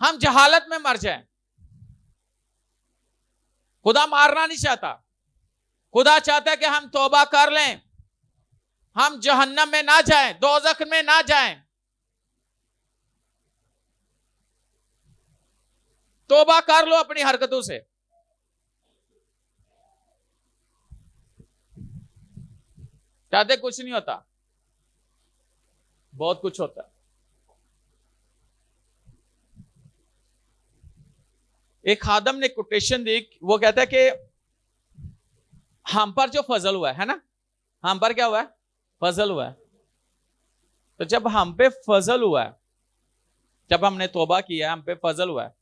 हम जहालत में मर जाएं। खुदा मारना नहीं चाहता। खुदा चाहता है कि हम तौबा कर लें, हम जहन्नम में ना जाएं, दोज़ख में ना जाएं। तौबा कर लो अपनी हरकतों से। चाहते कुछ नहीं होता, बहुत कुछ होता है। एक खादम ने कोटेशन दी, वो कहता है कि हम पर जो फजल हुआ है ना, हम पर क्या हुआ है, फजल हुआ है। तो जब हम पे फजल हुआ है, जब हमने तौबा किया, हम पे फजल हुआ है,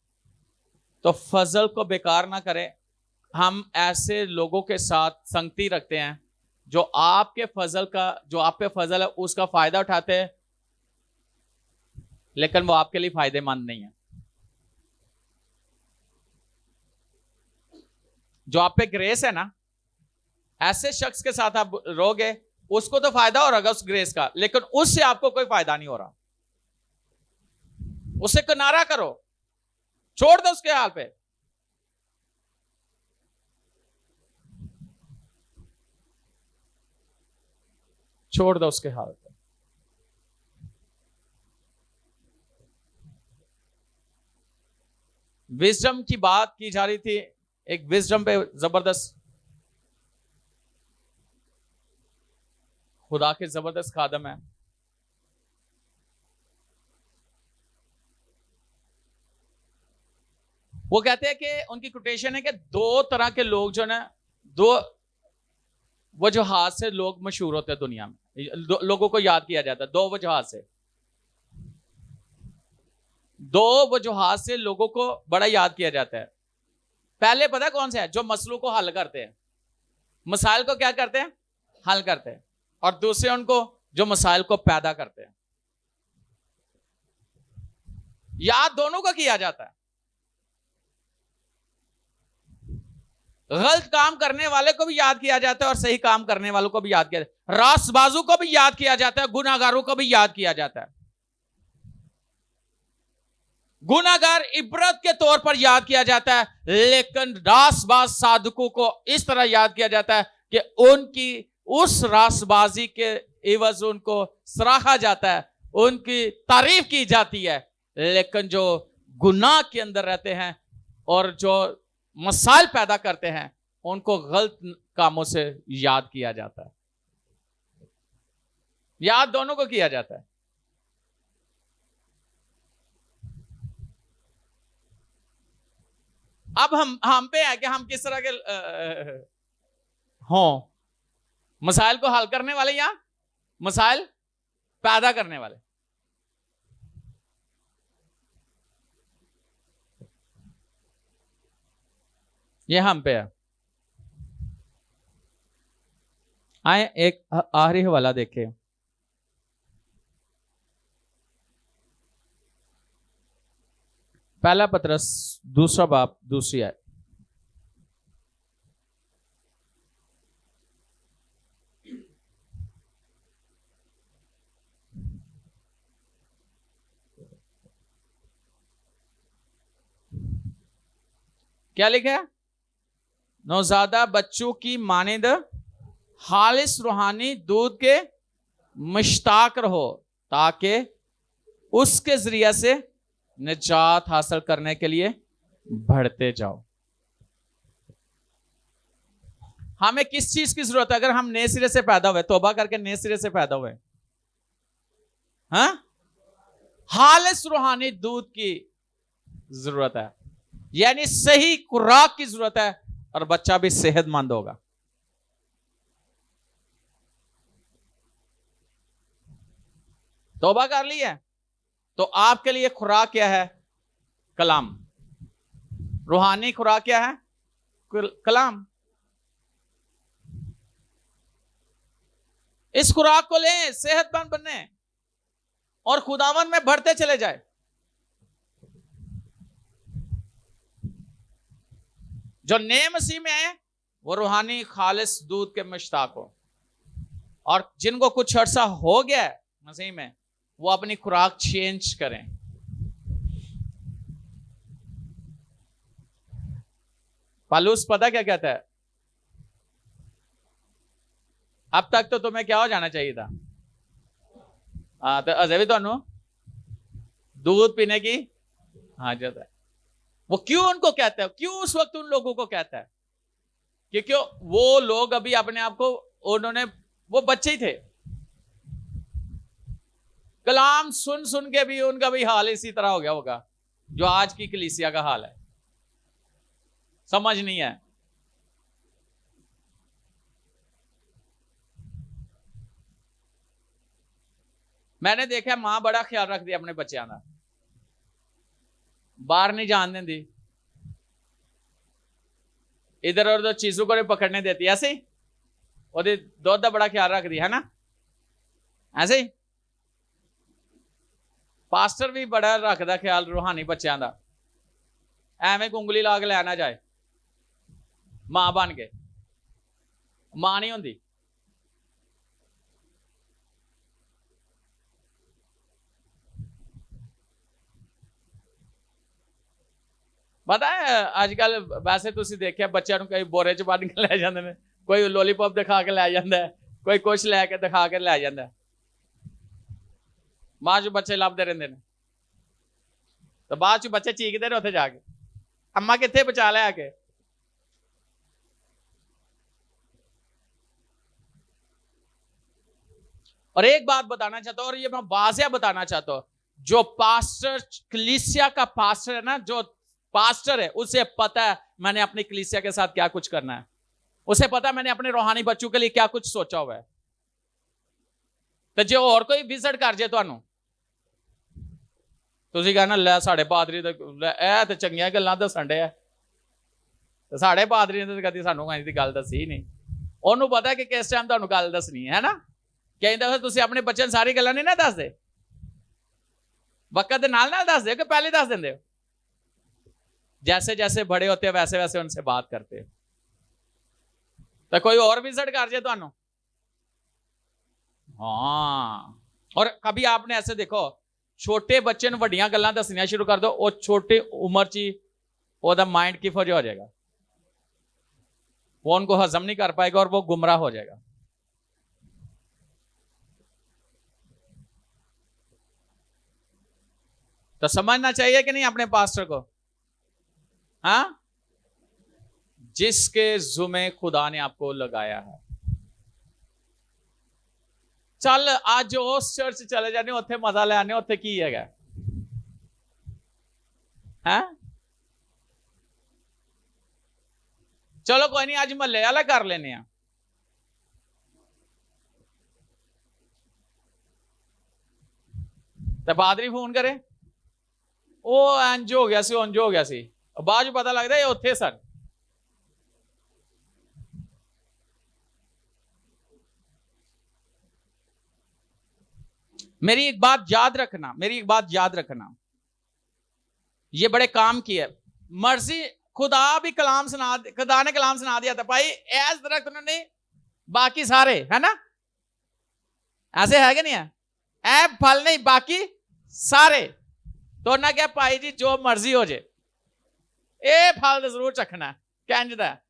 तो फजल को बेकार ना करें। हम ऐसे लोगों के साथ संगति रखते हैं जो आपके फजल है उसका फायदा उठाते हैं, लेकिन वो आपके लिए फायदेमंद नहीं है। जो आप पे ग्रेस है ना, ऐसे शख्स के साथ आप रहोगे, उसको तो फायदा हो रहा उस ग्रेस का, लेकिन उससे आपको कोई फायदा नहीं हो रहा। उसे किनारा करो, छोड़ दो उसके हाल पे। छोड़ दो उसके हाल पे। विजडम की बात की जा रही थी, एक विजडम पे जबरदस्त, खुदा के जबरदस्त खादम है। वो कहते हैं कि उनकी कोटेशन है कि दो तरह के लोग जो ना, दो वजूहात से लोग मशहूर होते हैं दुनिया में, लोगों को याद किया जाता है दो वजूहात से। दो वजूहात से लोगों को बड़ा याद किया जाता है। पहले पता कौन से है? जो मसलों को हल करते हैं, मसाइल को क्या करते हैं? हल करते हैं। और दूसरे उनको जो मसाइल को पैदा करते हैं। याद दोनों को किया जाता है। गलत काम करने वाले को भी याद किया जाता है और सही काम करने वालों को भी याद किया जाता है। रासबाजों को भी याद किया जाता है, गुनाहगारों को भी याद किया जाता है। गुनाहगार इबरत के तौर पर याद किया जाता है, लेकिन रासबाज साधकों को इस तरह याद किया जाता है कि उनकी उस रासबाजी के एवज उनको सराहा जाता है, उनकी तारीफ की जाती है। लेकिन जो गुनाह के अंदर रहते हैं और जो मसाइल पैदा करते हैं, उनको गलत कामों से याद किया जाता है। याद दोनों को किया जाता है। अब हम पे है कि हम किस तरह के हों, मसाइल को हल करने वाले या मसाइल पैदा करने वाले। ये हम पे है। आए एक आखिरी हवाला देखें। पहला पतरस दूसरा बाब दूसरी आयत। क्या लिखा है? नौजादा बच्चों की मानिंद खालिस रूहानी दूध के मुश्ताक रहो, ताकि उसके जरिए से निजात हासिल करने के लिए बढ़ते जाओ। हमें किस चीज की जरूरत है? अगर हम नए सिरे से पैदा हुए, तौबा करके नए सिरे से पैदा हुए, हाँ, खालिस रूहानी दूध की जरूरत है, यानी सही खुराक की जरूरत है, और बच्चा भी सेहतमंद होगा। तौबा कर ली है तो आपके लिए खुराक क्या है? कलाम। रूहानी खुराक क्या है? कलाम। इस खुराक को लें, सेहतमंद बनने और खुदावन में बढ़ते चले जाए। जो नए मसीह में है वो रूहानी खालिस दूध के मुश्ताक हो, और जिनको कुछ अर्सा हो गया है मसीह में, वो अपनी खुराक चेंज करें। पालूस पता क्या कहता है? अब तक तो तुम्हें क्या हो जाना चाहिए था, तो अजय भी तो दूध पीने की हाजत है। वो क्यों उनको कहता है? क्यों उस वक्त उन लोगों को कहता है? क्योंकि वो लोग अभी अपने आप को, वो बच्चे ही थे। कलाम सुन सुन के भी उनका भी हाल इसी तरह हो गया होगा जो आज की कलीसिया का हाल है। समझ नहीं है। मैंने देखा मां बड़ा ख्याल रखती है अपने बच्चों का, बाहर नहीं जान देती, इधर उधर चीजों को नहीं पकड़ने देती, ऐसे ही ਉਹਦੇ ਦੁੱਧ ਦਾ ਬੜਾ ਖਿਆਲ ਰੱਖਦੀ ਹੈ ਨਾ, ਐਸੇ ਹੀ ਪਾਸਟਰ ਵੀ ਬੜਾ ਰੱਖਦਾ ਖਿਆਲ ਰੂਹਾਨੀ ਬੱਚਿਆਂ ਦਾ, ਐਵੇਂ ਉਂਗਲੀ ਲਾ ਕੇ ਲੈ ਨਾ ਜਾਏ ਮਾਂ ਬਣ ਕੇ, ਮਾਂ ਨਹੀਂ ਹੁੰਦੀ। ਪਤਾ ਹੈ ਅੱਜ ਕੱਲ ਵੈਸੇ ਤੁਸੀਂ ਦੇਖਿਆ ਬੱਚਿਆਂ ਨੂੰ ਕਈ ਬੋਰੇ 'ਚ ਬੰਨ ਕੇ ਲੈ ਜਾਂਦੇ ਨੇ, ਕੋਈ ਲੋਲੀਪੌਪ ਦਿਖਾ ਕੇ ਲੈ ਜਾਂਦਾ, ਕੋਈ ਕੁਛ ਲੈ ਕੇ ਦਿਖਾ ਕੇ ਲੈ ਜਾਂਦਾ, ਬਾਅਦ 'ਚ ਬੱਚੇ ਲੱਭਦੇ ਰਹਿੰਦੇ ਨੇ, ਤੇ ਬਾਅਦ 'ਚ ਬੱਚੇ ਚੀਕਦੇ ਨੇ ਉੱਥੇ ਜਾ ਕੇ, ਅੰਮਾ ਕਿੱਥੇ ਬਚਾ ਲਿਆ ਕੇ। और एक बात बताना चाहता हूं, और ये मैं वाज़ेह बताना चाहता हूं, जो पास्टर कलीसिया का पास्टर है ना, जो पास्टर है उसे पता है मैंने अपनी कलीसिया के साथ क्या कुछ करना है, उसे पता है मैंने अपने रूहानी बच्चों के लिए क्या कुछ सोचा हुआ है। तो जो और कोई विजिट कर जाए ਤੁਹਾਨੂੰ ਤੁਸੀਂ कहना ਲੈ ਸਾਡੇ ਪਾਦਰੀ ਤੇ ਇਹ ਤੇ ਚੰਗੀਆਂ ਗੱਲਾਂ ਦੱਸਣ ਡਿਆ, ਤੇ ਸਾਡੇ ਪਾਦਰੀ ਨੇ ਤਾਂ ਕਦੀ ਸਾਨੂੰ ਐਂ ਦੀ ਗੱਲ ਦੱਸੀ ਨਹੀਂ, ਉਹਨੂੰ ਪਤਾ ਕਿ ਕਿਸ ਟਾਈਮ ਤੁਹਾਨੂੰ ਗੱਲ ਦੱਸਣੀ ਹੈ ਨਾ। ਕਹਿੰਦਾ ਤੁਸੀਂ ਆਪਣੇ ਬੱਚਿਆਂ ਨੂੰ ਸਾਰੀ ਗੱਲਾਂ ਨਹੀਂ ਨਾ ਦੱਸਦੇ, वक्त नाल नाल दस दे कि पहले दस देंगे हो, जैसे जैसे बड़े होते हैं वैसे वैसे उनसे बात करते हो। तो कोई और विजिट कर जाए तो हाँ, और कभी आपने ऐसे देखो छोटे बच्चे ने वड्डियां गल्लां दसनियां शुरू कर दो, वो छोटी उम्र च ही माइंड किफ हो जाएगा, वो उनको हजम नहीं कर पाएगा और वो गुमराह हो जाएगा। तो समझना चाहिए कि नहीं अपने पास्टर को, हाँ, जिसके जुमे खुदा ने आपको लगाया है। चल आज उस चर्च चले जाने, उत्थे मजा ले आने, उत्थे की है, हैं? चलो कोई नहीं, आज महल्ले वाला कर लेने, तो पादरी फोन करे, वो इंज हो गया सी, उंज हो गया सी, बाद पता लगता ये उत्थे सन। मेरी एक बात याद रखना, मेरी एक बात याद रखना, ये बड़े काम की है मर्जी, खुदा भी कलाम सुना, खुदा ने कलाम सुना दिया था भाई ऐस दरख्त नहीं बाकी सारे, है ना, ऐसे है कि नहीं है, ऐ फल नहीं बाकी सारे, तो ना क्या भाई जी जो मर्जी हो जाए ये फल तो जरूर चखना है, कहता है।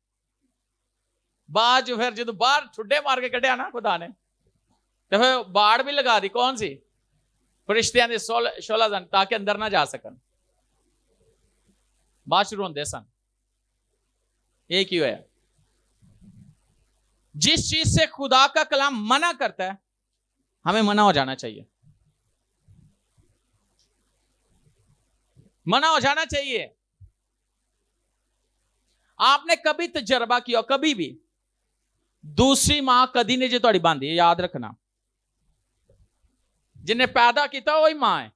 बाद फिर जो बाहर ठुड्डे मार के कढ़िया ना खुदा ने, तो फिर बाड़ भी लगा दी, कौन सी, फरिश्तियां दी 16 जन, ताकि अंदर ना जा सकन। बाद शुरू होंदे सन, एक ही है। जिस चीज से खुदा का कलाम मना करता है हमें मना हो जाना चाहिए, मना हो जाना चाहिए। आपने कभी तजर्बा किया, कभी भी दूसरी मां कदी नहीं जो थोड़ी बांधी, याद रखना, जिन्हें पैदा किया वही मां है,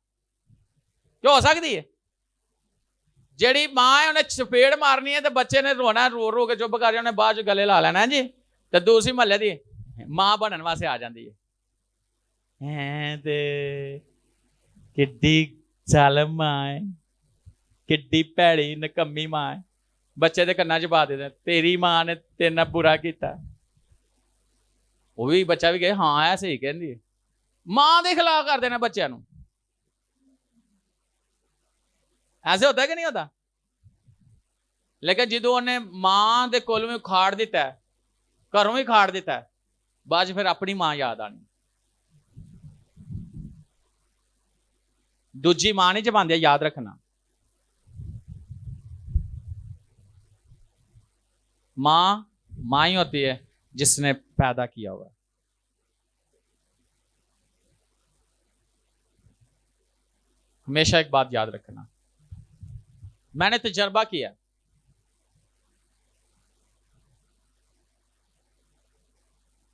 क्यों हो सकती है, जेड़ी मां है उन्हें चपेड़ मारनी है तो बच्चे ने रोना, रो रो के चुप कर जाना, बाद गले ला लेना है जी, तो दूसरी महल्ले दी मां बनने वास्ते आ जाती है, किड्डी जालम मां है, किड्डी भैड़ी नकम्मी मां है, बच्चे के कन्ना च पा देते तेरी मां ने तेरे नाल बुरा किया, वो भी बच्चा भी कहे हाँ है सही कहती है, मां के खिलाफ कर देना बच्चों को, ऐसे होता है कि नहीं होता। लेकिन जो उन्हें मां के कोल भी उखाड़ दिता है, घरों भी उखाड़ दिता है, बाद फिर अपनी मां याद आनी, दूजी मां नहीं जमांदे, याद रखना, मां मां ही होती है जिसने पैदा किया हुआ। हमेशा एक बात याद रखना, मैंने तजर्बा किया,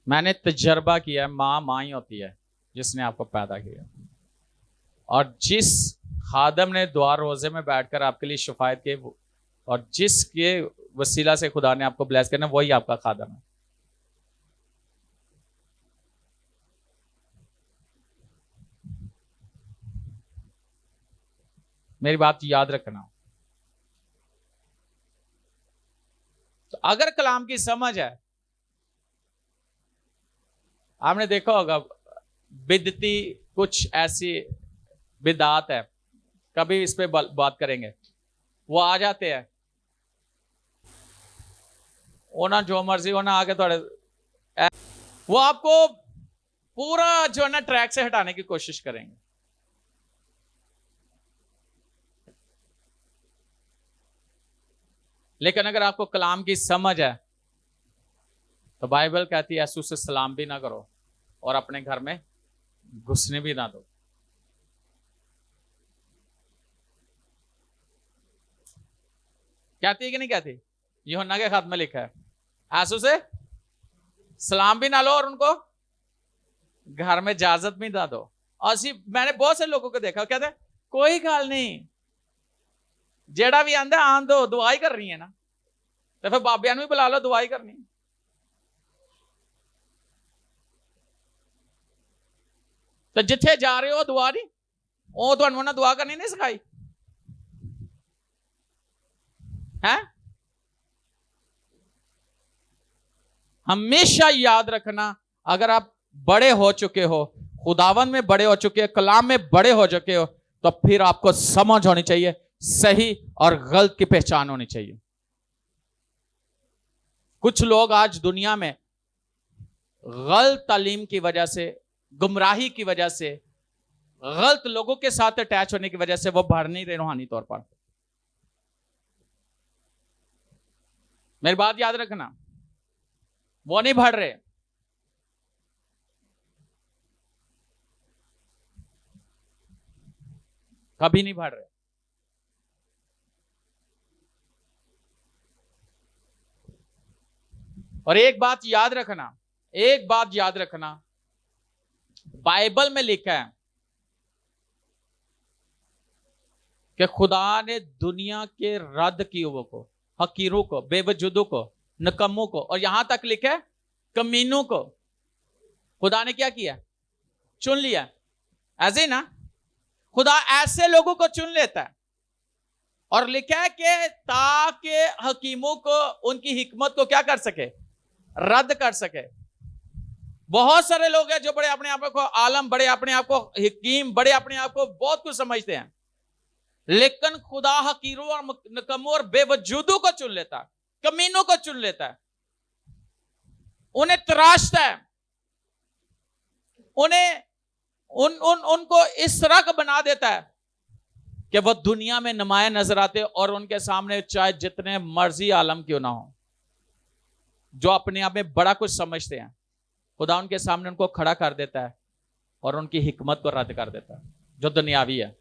मैंने तजर्बा किया, मां मां ही होती है जिसने आपको पैदा किया, और जिस खादम ने दुआ रोजे में बैठकर आपके लिए शिफायत की, और जिसके वसीला से खुदा ने आपको ब्लेस करना, वही आपका खादम है। मेरी बात याद रखना। तो अगर कलाम की समझ है, आपने देखा होगा बिदती कुछ ऐसी बिदात है, कभी इस पे बात करेंगे, वो आ जाते हैं, ना जो मर्जी हो ना आके थोड़े, वो आपको पूरा जो है ना ट्रैक से हटाने की कोशिश करेंगे। लेकिन अगर आपको कलाम की समझ है तो बाइबल कहती है यसू से सलाम भी ना करो और अपने घर में घुसने भी ना दो। कहती है कि नहीं कहती? यूहन्ना के खत में लिखा है यसू से सलाम भी ना लो और उनको घर में इजाजत भी ना दो। और मैंने बहुत से लोगों को देखा, कहते हैं कोई गल नहीं, जेड़ा भी आंदा आन दो, दुआई कर रही है ना, तो फिर बाबिया भी बुला लो, दुआई करनी। तो जिथे जा रहे हो दुआ नहीं, वो तो ना दुआ करनी नहीं सिखाई है। हमेशा याद रखना, अगर आप बड़े हो चुके हो, खुदावन में बड़े हो चुके हो, कलाम में बड़े हो चुके हो, तो फिर आपको समझ होनी चाहिए, सही और गलत की पहचान होनी चाहिए। कुछ लोग आज दुनिया में गलत तालीम की वजह से, गुमराही की वजह से, गलत लोगों के साथ अटैच होने की वजह से वो बढ़ नहीं रहे रूहानी तौर पर। मेरी बात याद रखना, वो नहीं बढ़ रहे। कभी नहीं बढ़ रहे। और एक बात याद रखना, एक बात याद रखना, बाइबल में लिखा है कि खुदा ने दुनिया के रद्द किए को, हकीरों को, बेवजूदों को, नकम्मों को, और यहां तक लिखा है कमीनों को, खुदा ने क्या किया? चुन लिया। ऐसे ना खुदा ऐसे लोगों को चुन लेता है, और लिखा है कि ताकि हकीमों को उनकी हिकमत को क्या कर सके? रद्द कर सके। बहुत सारे लोग हैं जो बड़े अपने आप को आलम, बड़े अपने आप को हकीम, बड़े अपने आप को बहुत कुछ समझते हैं, लेकिन खुदा हकीरों और नकम्मों और बेवजूदों को चुन लेता है, कमीनों को चुन लेता है, उन्हें तराशता है, उन्हें उनको इस तरह का बना देता है कि वह दुनिया में नुमाया नजर आते, और उनके सामने चाहे जितने मर्जी आलम क्यों ना हो, जो अपने आप में बड़ा कुछ समझते हैं, खुदा उनके सामने उनको खड़ा कर देता है और उनकी हिकमत को रद्द कर देता है जो दुनियावी है।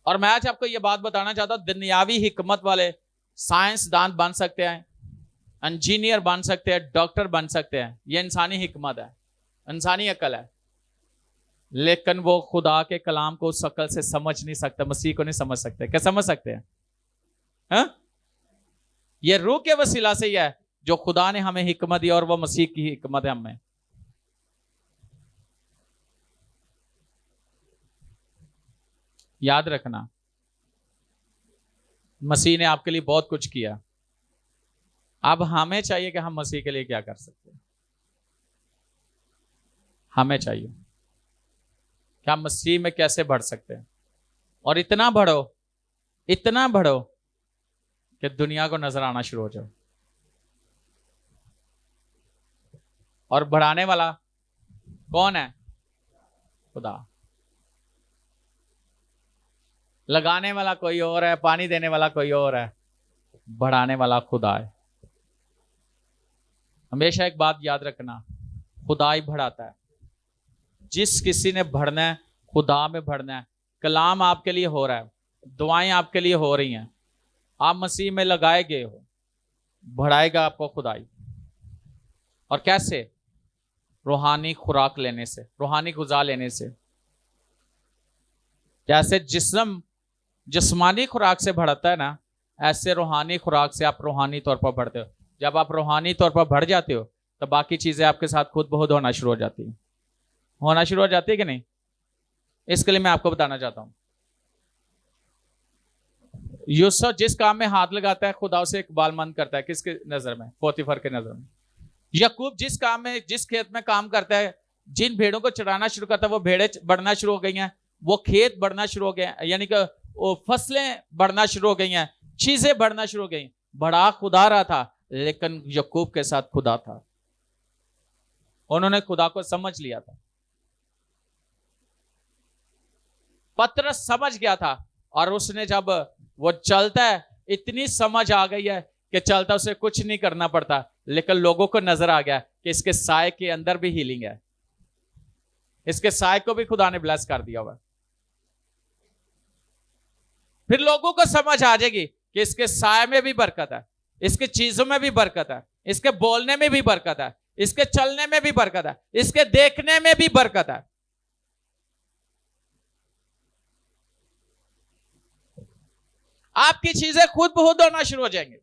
और मैं आज आपको यह बात बताना चाहता हूं, दुनियावी हिकमत वाले साइंसदान बन सकते हैं, इंजीनियर बन सकते हैं, डॉक्टर बन सकते हैं, यह इंसानी हिकमत है, इंसानी अकल है, लेकिन वो खुदा के कलाम को उस अकल से समझ नहीं सकते, मसीह को नहीं समझ सकते। क्या समझ सकते हैं? हा? ये रूह के वसीला से ही है जो खुदा ने हमें हिकमत दी, और वो मसीह की हिकमत है हमें। याद रखना, मसीह ने आपके लिए बहुत कुछ किया, अब हमें चाहिए कि हम मसीह के लिए क्या कर सकते हैं। हमें चाहिए कि हम मसीह में कैसे बढ़ सकते हैं, और इतना बढ़ो कि दुनिया को नजर आना शुरू हो जाए। और बढ़ाने वाला कौन है? खुदा। लगाने वाला कोई और है, पानी देने वाला कोई और है, बढ़ाने वाला खुदा है। हमेशा एक बात याद रखना, खुदा ही बढ़ाता है। जिस किसी ने बढ़ना है, खुदा में बढ़ना है। कलाम आपके लिए हो रहा है, दुआएं आपके लिए हो रही हैं, आप मसीह में लगाए गए हो, बढ़ाएगा आपको खुदाई। और कैसे? रूहानी खुराक लेने से, रूहानी गुज़ा लेने से। जैसे जिस्म जिस्मानी खुराक से बढ़ता है ना, ऐसे रूहानी खुराक से आप रूहानी तौर पर बढ़ते हो। जब आप रूहानी तौर पर बढ़ जाते हो तो बाकी चीजें आपके साथ खुद ब खुद होना शुरू हो जाती है, होना शुरू हो जाती है कि नहीं। इसके लिए मैं आपको बताना चाहता हूं, यूसुफ जिस काम में हाथ लगाता है खुदा उसे इकबालमंद करता है। किसके नजर में? पोतीफर के नजर में। याकूब जिस काम में, जिस खेत में काम करता है, जिन भेड़ों को चराना शुरू करता है, वो भेड़ें बढ़ना शुरू हो गई हैं, वो खेत बढ़ना शुरू हो गए, यानी कि वो फसलें बढ़ना शुरू हो गई हैं, चीजें बढ़ना शुरू हो गई। बड़ा खुदा रहा था, लेकिन याकूब के साथ खुदा था, उन्होंने खुदा को समझ लिया था। पतरस समझ गया था, और उसने जब वो चलता है, इतनी समझ आ गई है कि चलता उसे कुछ नहीं करना पड़ता, लेकिन लोगों को नजर आ गया कि इसके साय के अंदर भी हीलिंग है, इसके साय को भी खुदा ने ब्लेस कर दिया हुआ। फिर लोगों को समझ आ जाएगी कि इसके साय में भी बरकत है, इसके चीजों में भी बरकत है, इसके बोलने में भी बरकत है, इसके चलने में भी बरकत है, इसके देखने में भी बरकत है। आपकी चीजें खुद ब खुद होना शुरू हो जाएंगे।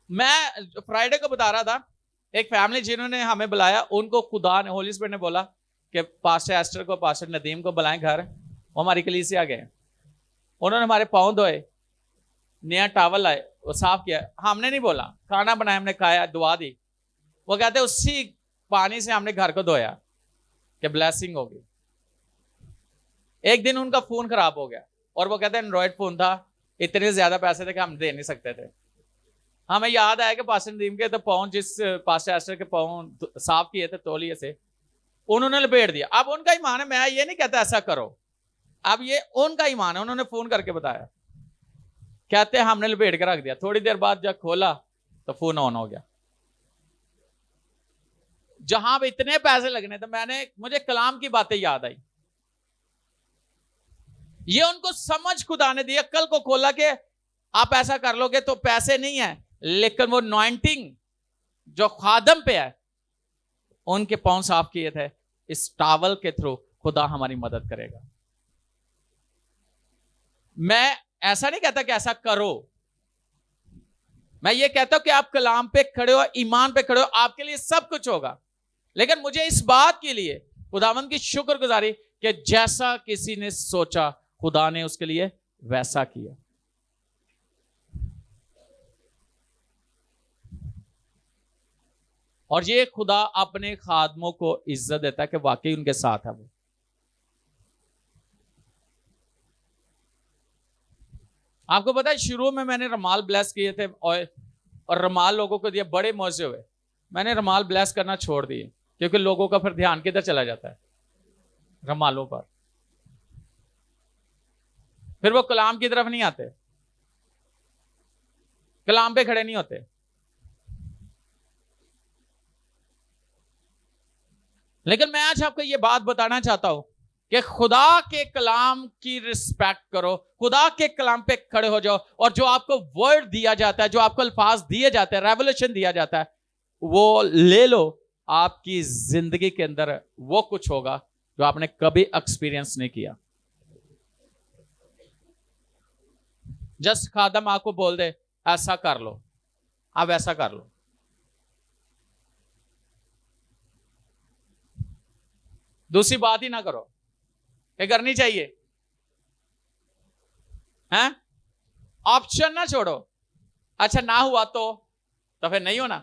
मैं फ्राइडे को बता रहा था, एक फैमिली जिन्होंने हमें बुलाया, उनको खुदा ने, होली स्पिरिट ने बोला कि पास्टर एस्टर को, पास्टर नदीम को बुलाएं घर। वो हमारी कलीसिया गए, उन्होंने हमारे पाँव धोए, नया टावल लाए, वो साफ किया। हमने नहीं बोला, खाना बनाया, हमने खाया, दुआ दी। वो कहते उसी पानी से हमने घर को धोया कि ब्लेसिंग होगी। एक दिन उनका फोन खराब हो गया, और वो कहते एंड्रॉयड फोन था, इतने ज्यादा पैसे थे कि हम दे नहीं सकते थे। हमें याद आया कि पास्टर नदीम के तो पाँव, जिस पास्टर एस्टर के पाँव साफ किए थे तौलिए से, उन्होंने लपेट दिया। अब उनका ईमान है, मैं ये नहीं कहता ऐसा करो, अब ये उनका ईमान है। उन्होंने फोन करके बताया, कहते हमने लपेट के रख दिया। थोड़ी देर बाद जब खोला तो फोन ऑन हो गया। जहां पे इतने पैसे लगने थे, मुझे कलाम की बातें याद आई। ये उनको समझ खुदा ने दी, अक्ल को खोला कि आप ऐसा कर लोगे तो पैसे नहीं है, लेकिन वो नॉइंटिंग जो खादम पे है, उनके पांव साफ किए थे, इस टावल के थ्रू खुदा हमारी मदद करेगा। मैं ऐसा नहीं कहता कि ऐसा करो, मैं ये कहता हूं कि आप कलाम पे खड़े हो, ईमान पे खड़े हो, आपके लिए सब कुछ होगा। लेकिन मुझे इस बात के लिए खुदावंद की शुक्रगुजारी कि जैसा किसी ने सोचा, खुदा ने उसके लिए वैसा किया। और ये खुदा अपने खादमों को इज्जत देता है कि वाकई उनके साथ है वो। आपको पता है, शुरू में मैंने रुमाल ब्लेस किए थे, और रुमाल लोगों को दिए, बड़े मौजे हुए। मैंने रुमाल ब्लेस करना छोड़ दिए, क्योंकि लोगों का फिर ध्यान किधर चला जाता है? रुमालों पर। फिर वो कलाम की तरफ नहीं आते, कलाम पे खड़े नहीं होते। लेकिन मैं आज आपको ये बात बताना चाहता हूं कि खुदा के कलाम की रिस्पेक्ट करो, खुदा के कलाम पे खड़े हो जाओ, और जो आपको वर्ड दिया जाता है, जो आपको अल्फाज दिए जाते हैं, रेवलेशन दिया जाता है, वो ले लो। आपकी जिंदगी के अंदर वो कुछ होगा जो आपने कभी एक्सपीरियंस नहीं किया। जस्ट खादम आपको बोल दे ऐसा कर लो, आप ऐसा कर लो। दूसरी बात ही ना करो, ये करनी चाहिए, हैं? ऑप्शन ना छोड़ो। अच्छा ना हुआ तो फिर नहीं होना,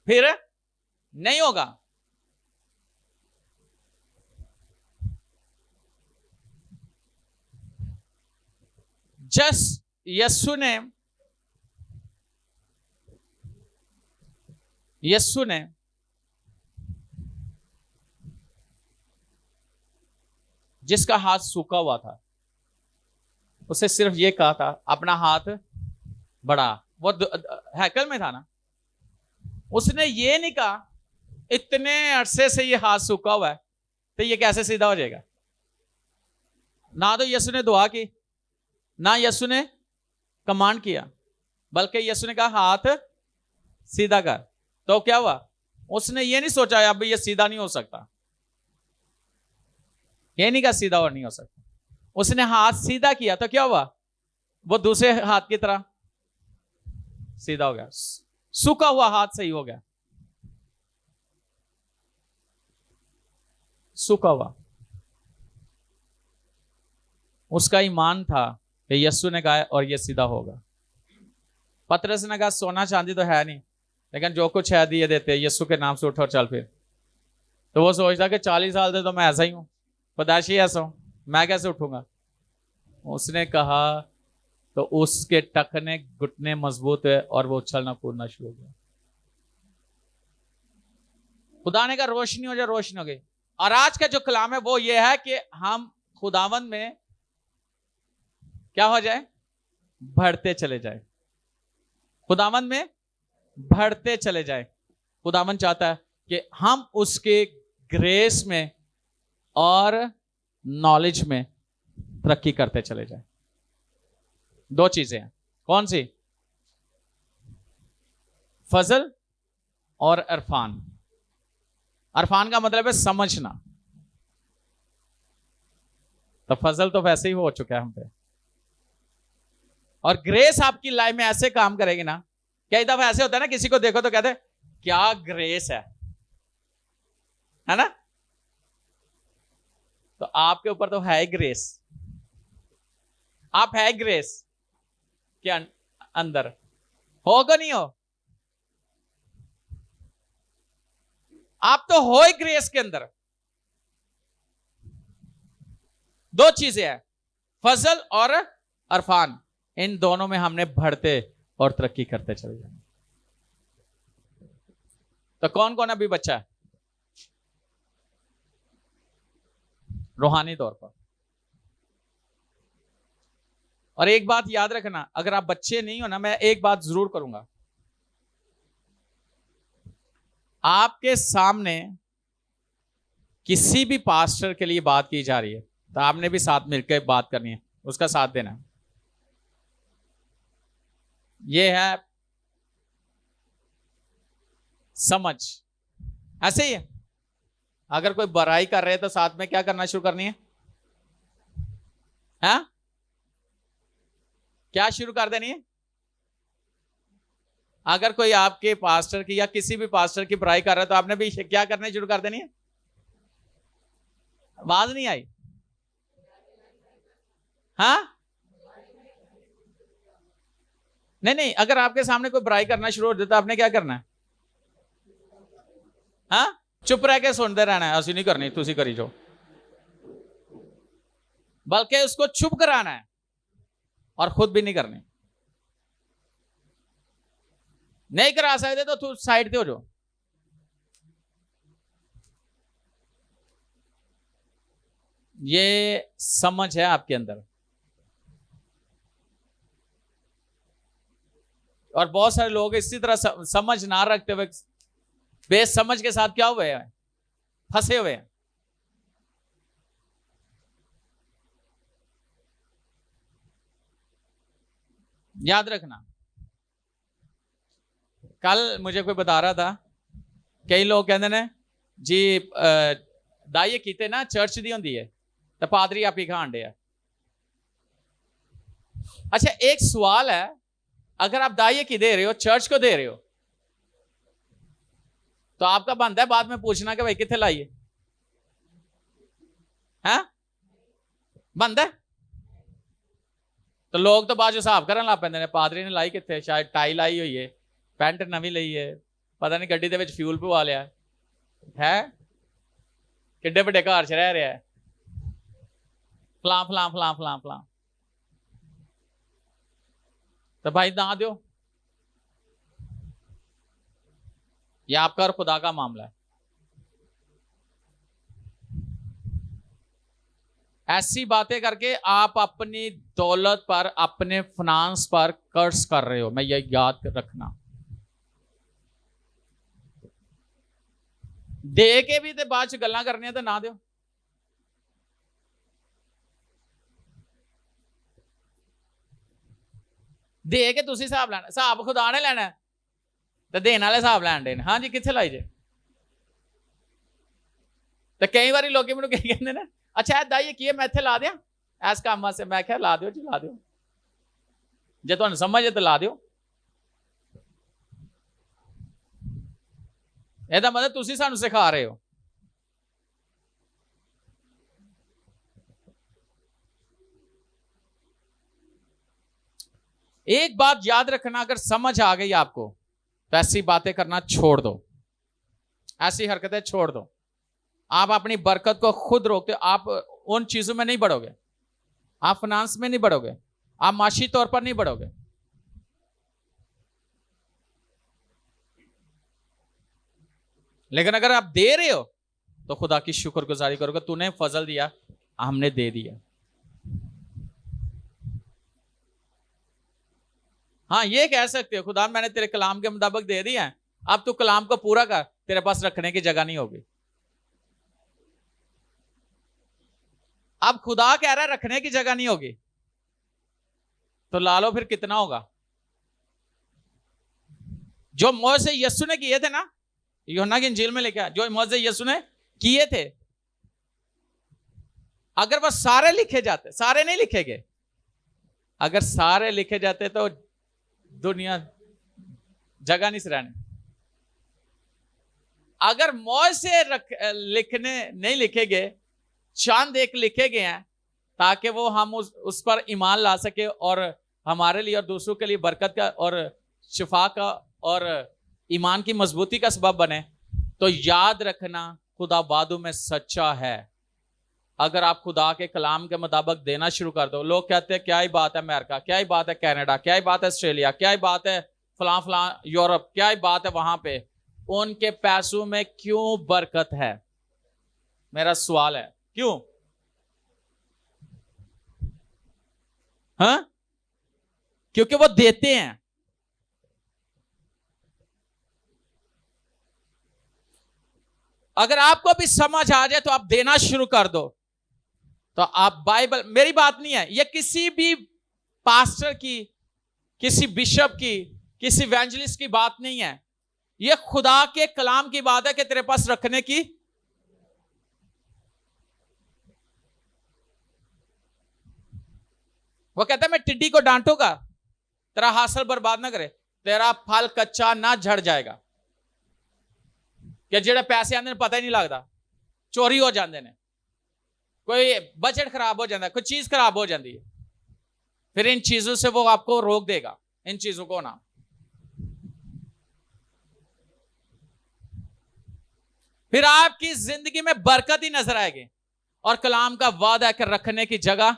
फिर नहीं होगा। जस्ट यस्सु ने जिसका हाथ सूखा हुआ था, उसे सिर्फ ये कहा था अपना हाथ बढ़ा। वो हैकल में था ना, उसने ये नहीं कहा इतने अरसे से ये हाथ सूखा हुआ है तो ये कैसे सीधा हो जाएगा। ना तो यीशु ने दुआ की, ना यीशु ने कमांड किया, बल्कि यीशु ने कहा हाथ सीधा कर। तो क्या हुआ? उसने ये नहीं सोचा अब ये सीधा नहीं हो सकता, ये नहीं कहा सीधा और नहीं हो सकता। उसने हाथ सीधा किया तो क्या हुआ, वो दूसरे हाथ की तरह सीधा हो गया, सूखा हुआ हाथ सही हो गया, सूखा हुआ। उसका ईमान था कि यीशु ने कहा और ये सीधा होगा। पतरस ने कहा सोना चांदी तो है नहीं, लेकिन जो कुछ है दिए देते, यीशु के नाम से उठो और चल फिर। तो वो सोचता कि 40 साल से तो मैं ऐसा ही हूं, पदाशी ऐसा हूं, मैं कैसे उठूंगा। उसने कहा तो उसके टखने घुटने मजबूत है और वो उछलना कूदना शुरू हो गया। खुदा ने कहा रोशनी हो जाए, रोशनी हो गई। और आज का जो कलाम है वो ये है कि हम खुदावंद में क्या हो जाए, बढ़ते चले जाए, खुदावंद में बढ़ते चले जाए। खुदावंद चाहता है कि हम उसके ग्रेस में और नॉलेज में तरक्की करते चले जाए। दो चीजें हैं, कौन सी, फजल और अरफान। अरफान का मतलब है समझना, तो फजल तो वैसे ही हो चुका है हम पे, और ग्रेस आपकी लाइफ में ऐसे काम करेगी ना। कई दफा ऐसे होता है ना, किसी को देखो तो कहते हैं क्या ग्रेस है ना। तो आपके ऊपर तो है ग्रेस, आप है ग्रेस के अंदर, होगा नहीं हो, आप तो हो ही ग्रेस के अंदर। दो चीजें हैं, फजल और अरफान, इन दोनों में हमने बढ़ते और तरक्की करते चले जाएंगे। तो कौन कौन अभी बच्चा है रूहानी तौर पर। और एक बात याद रखना, अगर आप बच्चे नहीं हो ना, मैं एक बात जरूर करूंगा, आपके सामने किसी भी पास्टर के लिए बात की जा रही है तो आपने भी साथ मिलकर बात करनी है, उसका साथ देना है। यह है समझ, ऐसे ही है। अगर कोई बुराई कर रहे हैं तो साथ में क्या करना शुरू करनी है, हाँ? क्या शुरू कर देनी है। अगर कोई आपके पास्टर की या किसी भी पास्टर की बुराई कर रहा है तो आपने भी क्या करना शुरू कर देनी है। आवाज नहीं आई, हाँ? नहीं, अगर आपके सामने कोई बुराई करना शुरू हो जाता आपने क्या करना है, हाँ? चुप रह के सुनते रहना है, ऐसी नहीं करनी तुसी करी जो, बल्कि उसको चुप कराना है और खुद भी नहीं करनी। नहीं करा सकते तो तू साइड पे हो जाओ। ये समझ है आपके अंदर। और बहुत सारे लोग इसी तरह समझ ना रखते हुए बेसमझ के साथ क्या हुए हैं, फंसे हुए हैं। याद रखना, कल मुझे कोई बता रहा था, कई लोग कहते ने जी दाइए कीते ना चर्च दी होंदी है तो पादरी आप ही खान डे। अच्छा एक सवाल है, अगर आप दाइए की दे रहे हो, चर्च को दे रहे हो, तो आपका बनता है बाद में पूछना कि भाई कितने लाइए, हैं? बनता है। तो लोग तो बाद हिसाब करन लग पैंदे ने, पादरी ने लाई कितने, शायद टाई लाई हुई है, पैंट नवी ਲਈ है, पता नहीं ਗੱਡੀ ਦੇ ਵਿੱਚ ਫਿਊਲ ਪਵਾ ਲਿਆ है, किड्डे ਵੱਡੇ घर च रह रहा है, फलां फलां फलां फलां फलां। तो भाई ना दो, यह आपका और खुदा का मामला है। ऐसी बातें करके आप अपनी दौलत पर, अपने फाइनेंस पर कर्ज कर रहे हो, मैं ये याद रखना। दे के भी तो बाद च गल्लां करनियां तो ना दो। दे के तुसी हिसाब लैना, हिसाब खुदा ने लैना तो देने वाले हिसाब लैन दे। हाँ जी कित्थे लाई जे। तो कई बार लोग मैनूं कहते हैं अच्छा दाइए किए मैं इत्थे ला दियां इस काम वास्ते, मैं क्या ला दियो जी, ला दियो जे तुहानू समझ है तो ला दियो। ਇਹਦਾ मतलब तुसी सानू सिखा रहे हो। एक बात याद रखना, अगर समझ आ गई आपको तो ऐसी बातें करना छोड़ दो, ऐसी हरकतें छोड़ दो। आप अपनी बरकत को खुद रोकते हो, आप उन चीजों में नहीं बढ़ोगे, आप फाइनेंस में नहीं बढ़ोगे, आप माशी तौर पर नहीं बढ़ोगे। लेकिन अगर आप दे रहे हो तो खुदा की शुक्रगुजारी करोगे, तूने फजल दिया, हमने दे दिया। हाँ ये कह सकते हो खुदा मैंने तेरे कलाम के मुताबिक दे दिया है, अब तू कलाम को पूरा कर, तेरे पास रखने की जगह नहीं होगी। अब खुदा कह रहा है रखने की जगह नहीं होगी, तो ला लो, फिर कितना होगा। जो मौजे यीशु ने किए थे ना, यूहन्ना की इंजील में लिखा, जो मौजे यीशु ने किए थे, अगर वह सारे लिखे जाते, सारे नहीं लिखे गए, अगर सारे लिखे जाते तो दुनिया जगह नहीं सिरानी। अगर मौज से लिखने नहीं लिखे गए, चांद एक लिखे गए हैं ताकि वो हम उस पर ईमान ला सके और हमारे लिए और दूसरों के लिए बरकत का और शिफा का और ईमान की मजबूती का सबब बने। तो याद रखना खुदा वादों में सच्चा है। अगर आप खुदा के कलाम के मुताबिक देना शुरू कर दो, लोग कहते हैं क्या ही बात है अमेरिका, क्या ही बात है कनाडा, क्या ही बात है ऑस्ट्रेलिया, क्या ही बात है फलां फलां यूरोप, क्या ही बात है वहां पे, उनके पैसों में क्यों बरकत है? मेरा सवाल है क्यों? हाँ, क्योंकि वो देते हैं। अगर आपको भी समझ आ जाए तो आप देना शुरू कर दो, तो आप बाइबल, मेरी बात नहीं है, ये किसी भी पास्टर की, किसी बिशप की, किसी इवेंजलिस्ट की बात नहीं है, ये खुदा के कलाम की बात है कि तेरे पास रखने की। वो कहता है मैं टिड्डी को डांटूंगा, तेरा हासिल बर्बाद ना करे, तेरा फल कच्चा ना झड़ जाएगा। कि जेड़े पैसे आते पता ही नहीं लगता, चोरी हो जाते हैं, कोई बजट खराब हो जाता है, कोई चीज खराब हो जाती है, फिर इन चीजों से वो आपको रोक देगा, इन चीजों को ना। फिर आपकी जिंदगी में बरकत ही नजर आएगी। और कलाम का वादा है कि रखने की जगह,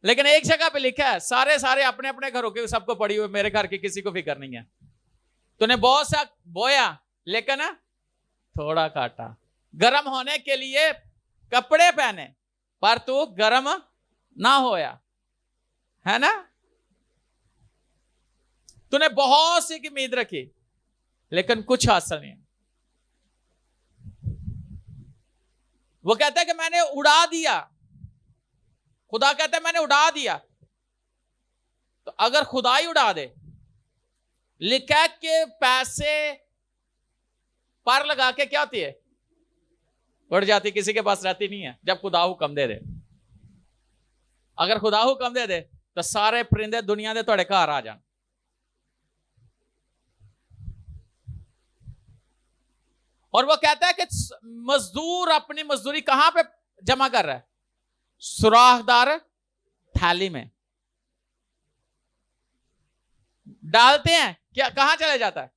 लेकिन एक जगह पे लिखा है, सारे सारे अपने अपने घरों के सबको पड़ी हुई, मेरे घर की किसी को फिक्र नहीं है। तूने बहुत सा बोया लेकिन थोड़ा काटा, गर्म होने के लिए कपड़े पहने पर तू गर्म ना होया, है ना? तूने बहुत सी की उम्मीद रखी लेकिन कुछ हासिल नहीं। वो कहता है कि मैंने उड़ा दिया, खुदा कहता है मैंने उड़ा दिया। तो अगर खुदा ही उड़ा दे, लिखा के पैसे पार लगा के क्या होती है, उड़ जाती, किसी के पास रहती नहीं है जब खुदा हुक्म दे दे। अगर खुदा हुक्म दे दे तो सारे परिंदे दुनिया दे तुहाडे घर आ जान। और वो कहता है कि मजदूर अपनी मजदूरी कहां पे जमा कर रहा है? सुराखदार थैली में डालते हैं, क्या कहां चले जाता है?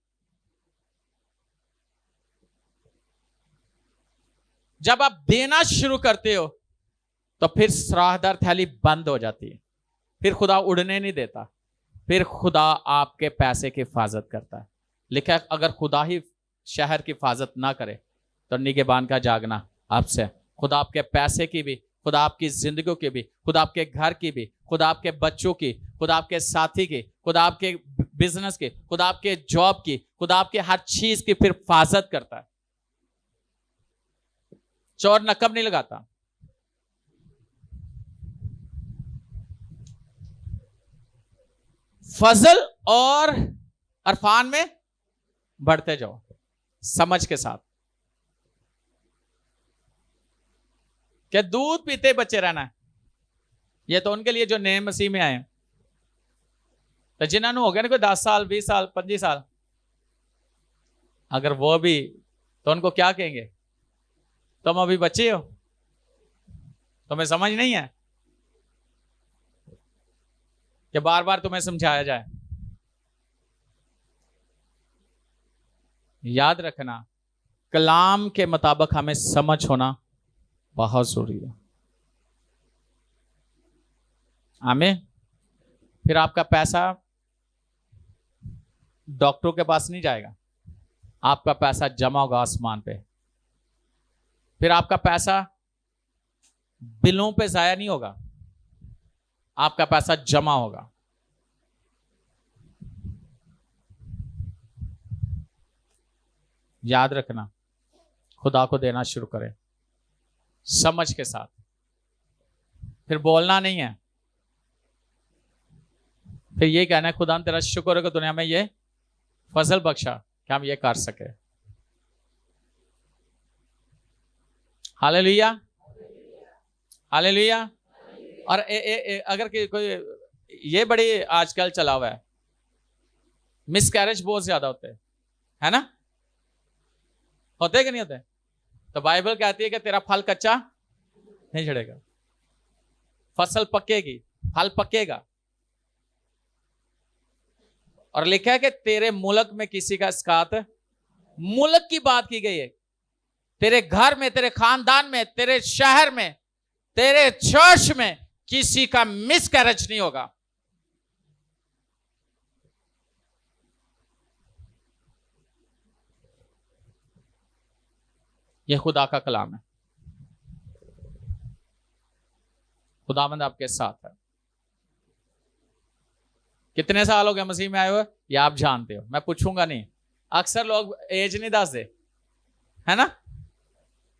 जब आप देना शुरू करते हो तो फिर सुराखदार थैली बंद हो जाती है, फिर खुदा उड़ने नहीं देता, फिर खुदा आपके पैसे की हिफाजत करता है। लिखा है अगर खुदा ही शहर की हिफाजत ना करे तो निगहबान का जागना आपसे। खुदा आपके पैसे की भी, खुदा आपकी जिंदगी की भी, खुदा आपके घर की भी, खुदा आपके बच्चों की, खुदा आपके साथी की, खुदा आपके बिजनेस की, खुदा आपके जॉब की, खुदा आपके हर चीज की फिर हिफाजत करता है। चोर नकब नहीं लगाता। फजल और अरफान में बढ़ते जाओ समझ के साथ। क्या दूध पीते बच्चे रहना है? ये तो उनके लिए जो नए मसीह में आए। तो जिन्होंने हो गया ना कोई 10 साल 20 साल 25 साल, अगर वो भी, तो उनको क्या कहेंगे? तुम अभी बच्चे हो, तुम्हें समझ नहीं है कि बार बार तुम्हें समझाया जाए। याद रखना, कलाम के मुताबिक हमें समझ होना बहुत जरूरी है। आमीन। फिर आपका पैसा डॉक्टरों के पास नहीं जाएगा, आपका पैसा जमा होगा आसमान पे। फिर आपका पैसा बिलों पे जाया नहीं होगा, आपका पैसा जमा होगा। याद रखना, खुदा को देना शुरू करें समझ के साथ। फिर बोलना नहीं है, फिर ये कहना है खुदा तेरा शुक्र है कि दुनिया में ये फजल बख्शा कि हम ये कर सके। Hallelujah, hallelujah. और अगर कोई, ये बड़ी आजकल चला हुआ है, मिसकैरेज बहुत ज्यादा होते हैं, है ना? होते कि नहीं होते? तो बाइबल कहती है कि तेरा फल कच्चा नहीं झड़ेगा, फसल पकेगी, फल पकेगा। और लिखा है कि तेरे मुल्क में किसी का इसकात, मुल्क की बात की गई है, तेरे घर में, तेरे खानदान में, तेरे शहर में, तेरे चर्च में किसी का मिसकैरेज नहीं होगा। यह खुदा का कलाम है। खुदावंद आपके साथ है। कितने साल हो गए मसीह में आए हुए, ये आप जानते हो, मैं पूछूंगा नहीं। अक्सर लोग एज नहीं दस दे, है ना?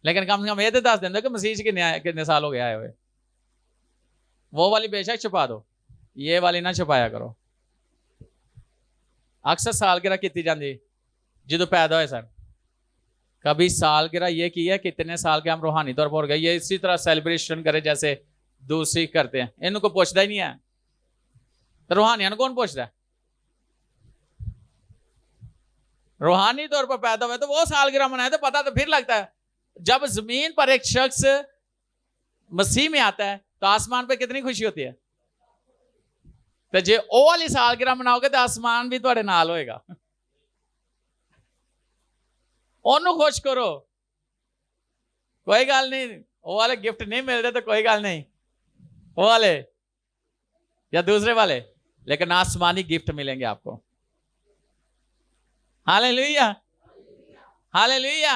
लेकिन कम से कम ये तो दस दें कि मसीह जी कितने साल हो गए आए हुए। वो वाली बेशक छुपा दो, ये वाली ना छुपाया करो। अक्सर सालगिरह की जाती जो पैदा हुए सर, कभी सालगिरह ये की है कितने साल के हम रूहानी तौर पर गए, ये इसी तरह सेलिब्रेशन करे जैसे दूसरी करते हैं। इनको पूछता ही नहीं है, तो रूहानिया कौन पूछता है? रूहानी तौर पर पैदा हुए तो वो सालगिरह मनाए तो पता तो फिर लगता है। जब जमीन पर एक शख्स मसीह में आता है तो आसमान पे कितनी खुशी होती है। तो जे ओ वाली सालगिरह मनाओगे तो आसमान भी तुहाडे नाल होएगा। ओनू खुश करो, कोई गल नहीं। वो वाले गिफ्ट नहीं मिलते तो कोई गल नहीं, वो वाले या दूसरे वाले, लेकिन आसमानी गिफ्ट मिलेंगे आपको। Hallelujah, hallelujah.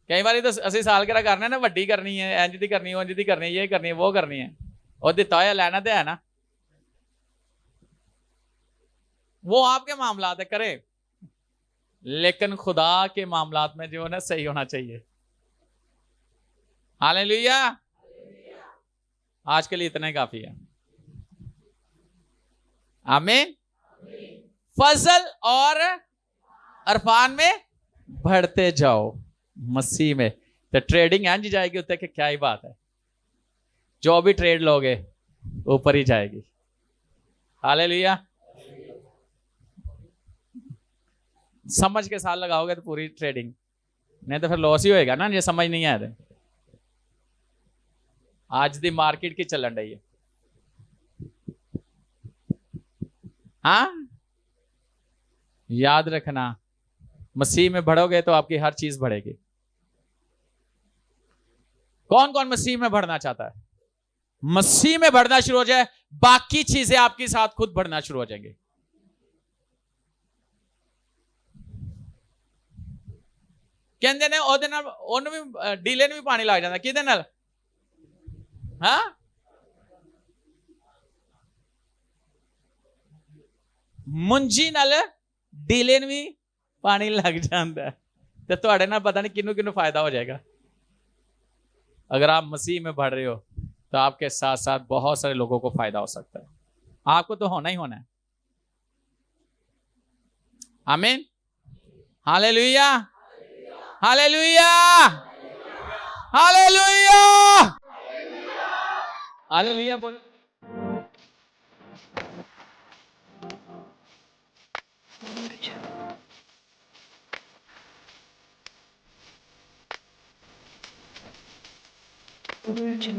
कई बार तो असि सालगिरह करने ना, वड्डी करनी है, इंज दी करनी है, उंज दी करनी है, ये करनी है, वो करनी है, और दिता है लेना तो है ना। वो आपके मामलात है करे, लेकिन खुदा के मामलात में जो है ना सही होना चाहिए। हालेलुया। आज के लिए इतना ही काफी है। आमीन। फजल और अरफान में बढ़ते जाओ मसीह में, तो ट्रेडिंग इंज जाएगी उत्ते कि क्या ही बात है। जो भी ट्रेड लोगे ऊपर ही जाएगी। हालेलुया। समझ के साथ लगाओगे तो पूरी ट्रेडिंग, नहीं तो फिर लॉस ही होएगा ना, ये समझ नहीं आया तो। आज दी मार्केट की चलन रही है। हाँ, याद रखना, मसीह में बढ़ोगे तो आपकी हर चीज बढ़ेगी। कौन कौन मसीह में बढ़ना चाहता है? मसीह में बढ़ना शुरू हो जाए, बाकी चीजें आपके साथ खुद बढ़ना शुरू हो जाएंगी। कहते ने ਉਹਦੇ ਨਾਲ ਉਹਨੂੰ ਵੀ ਡੀਲੇ ਨੂੰ ਵੀ ਪਾਣੀ ਲੱਗ ਜਾਂਦਾ। ਕਿਹਦੇ ਨਾਲ? ਹਾਂ, ਮੁੰਜੀ ਨਾਲ ਡੀਲੇ ਨੂੰ ਵੀ ਪਾਣੀ ਲੱਗ ਜਾਂਦਾ ਤੇ ਤੁਹਾਡੇ ਨਾਲ पता नहीं किन्नू किन्नू फायदा हो जाएगा। अगर आप मसीह में बढ़ रहे हो तो आपके साथ साथ बहुत सारे लोगों को फायदा हो सकता है। आपको तो होना ही होना है। आमीन, हालेलुया, हालेलुया। हालेलुया। हालेलुया बोलो। Virgin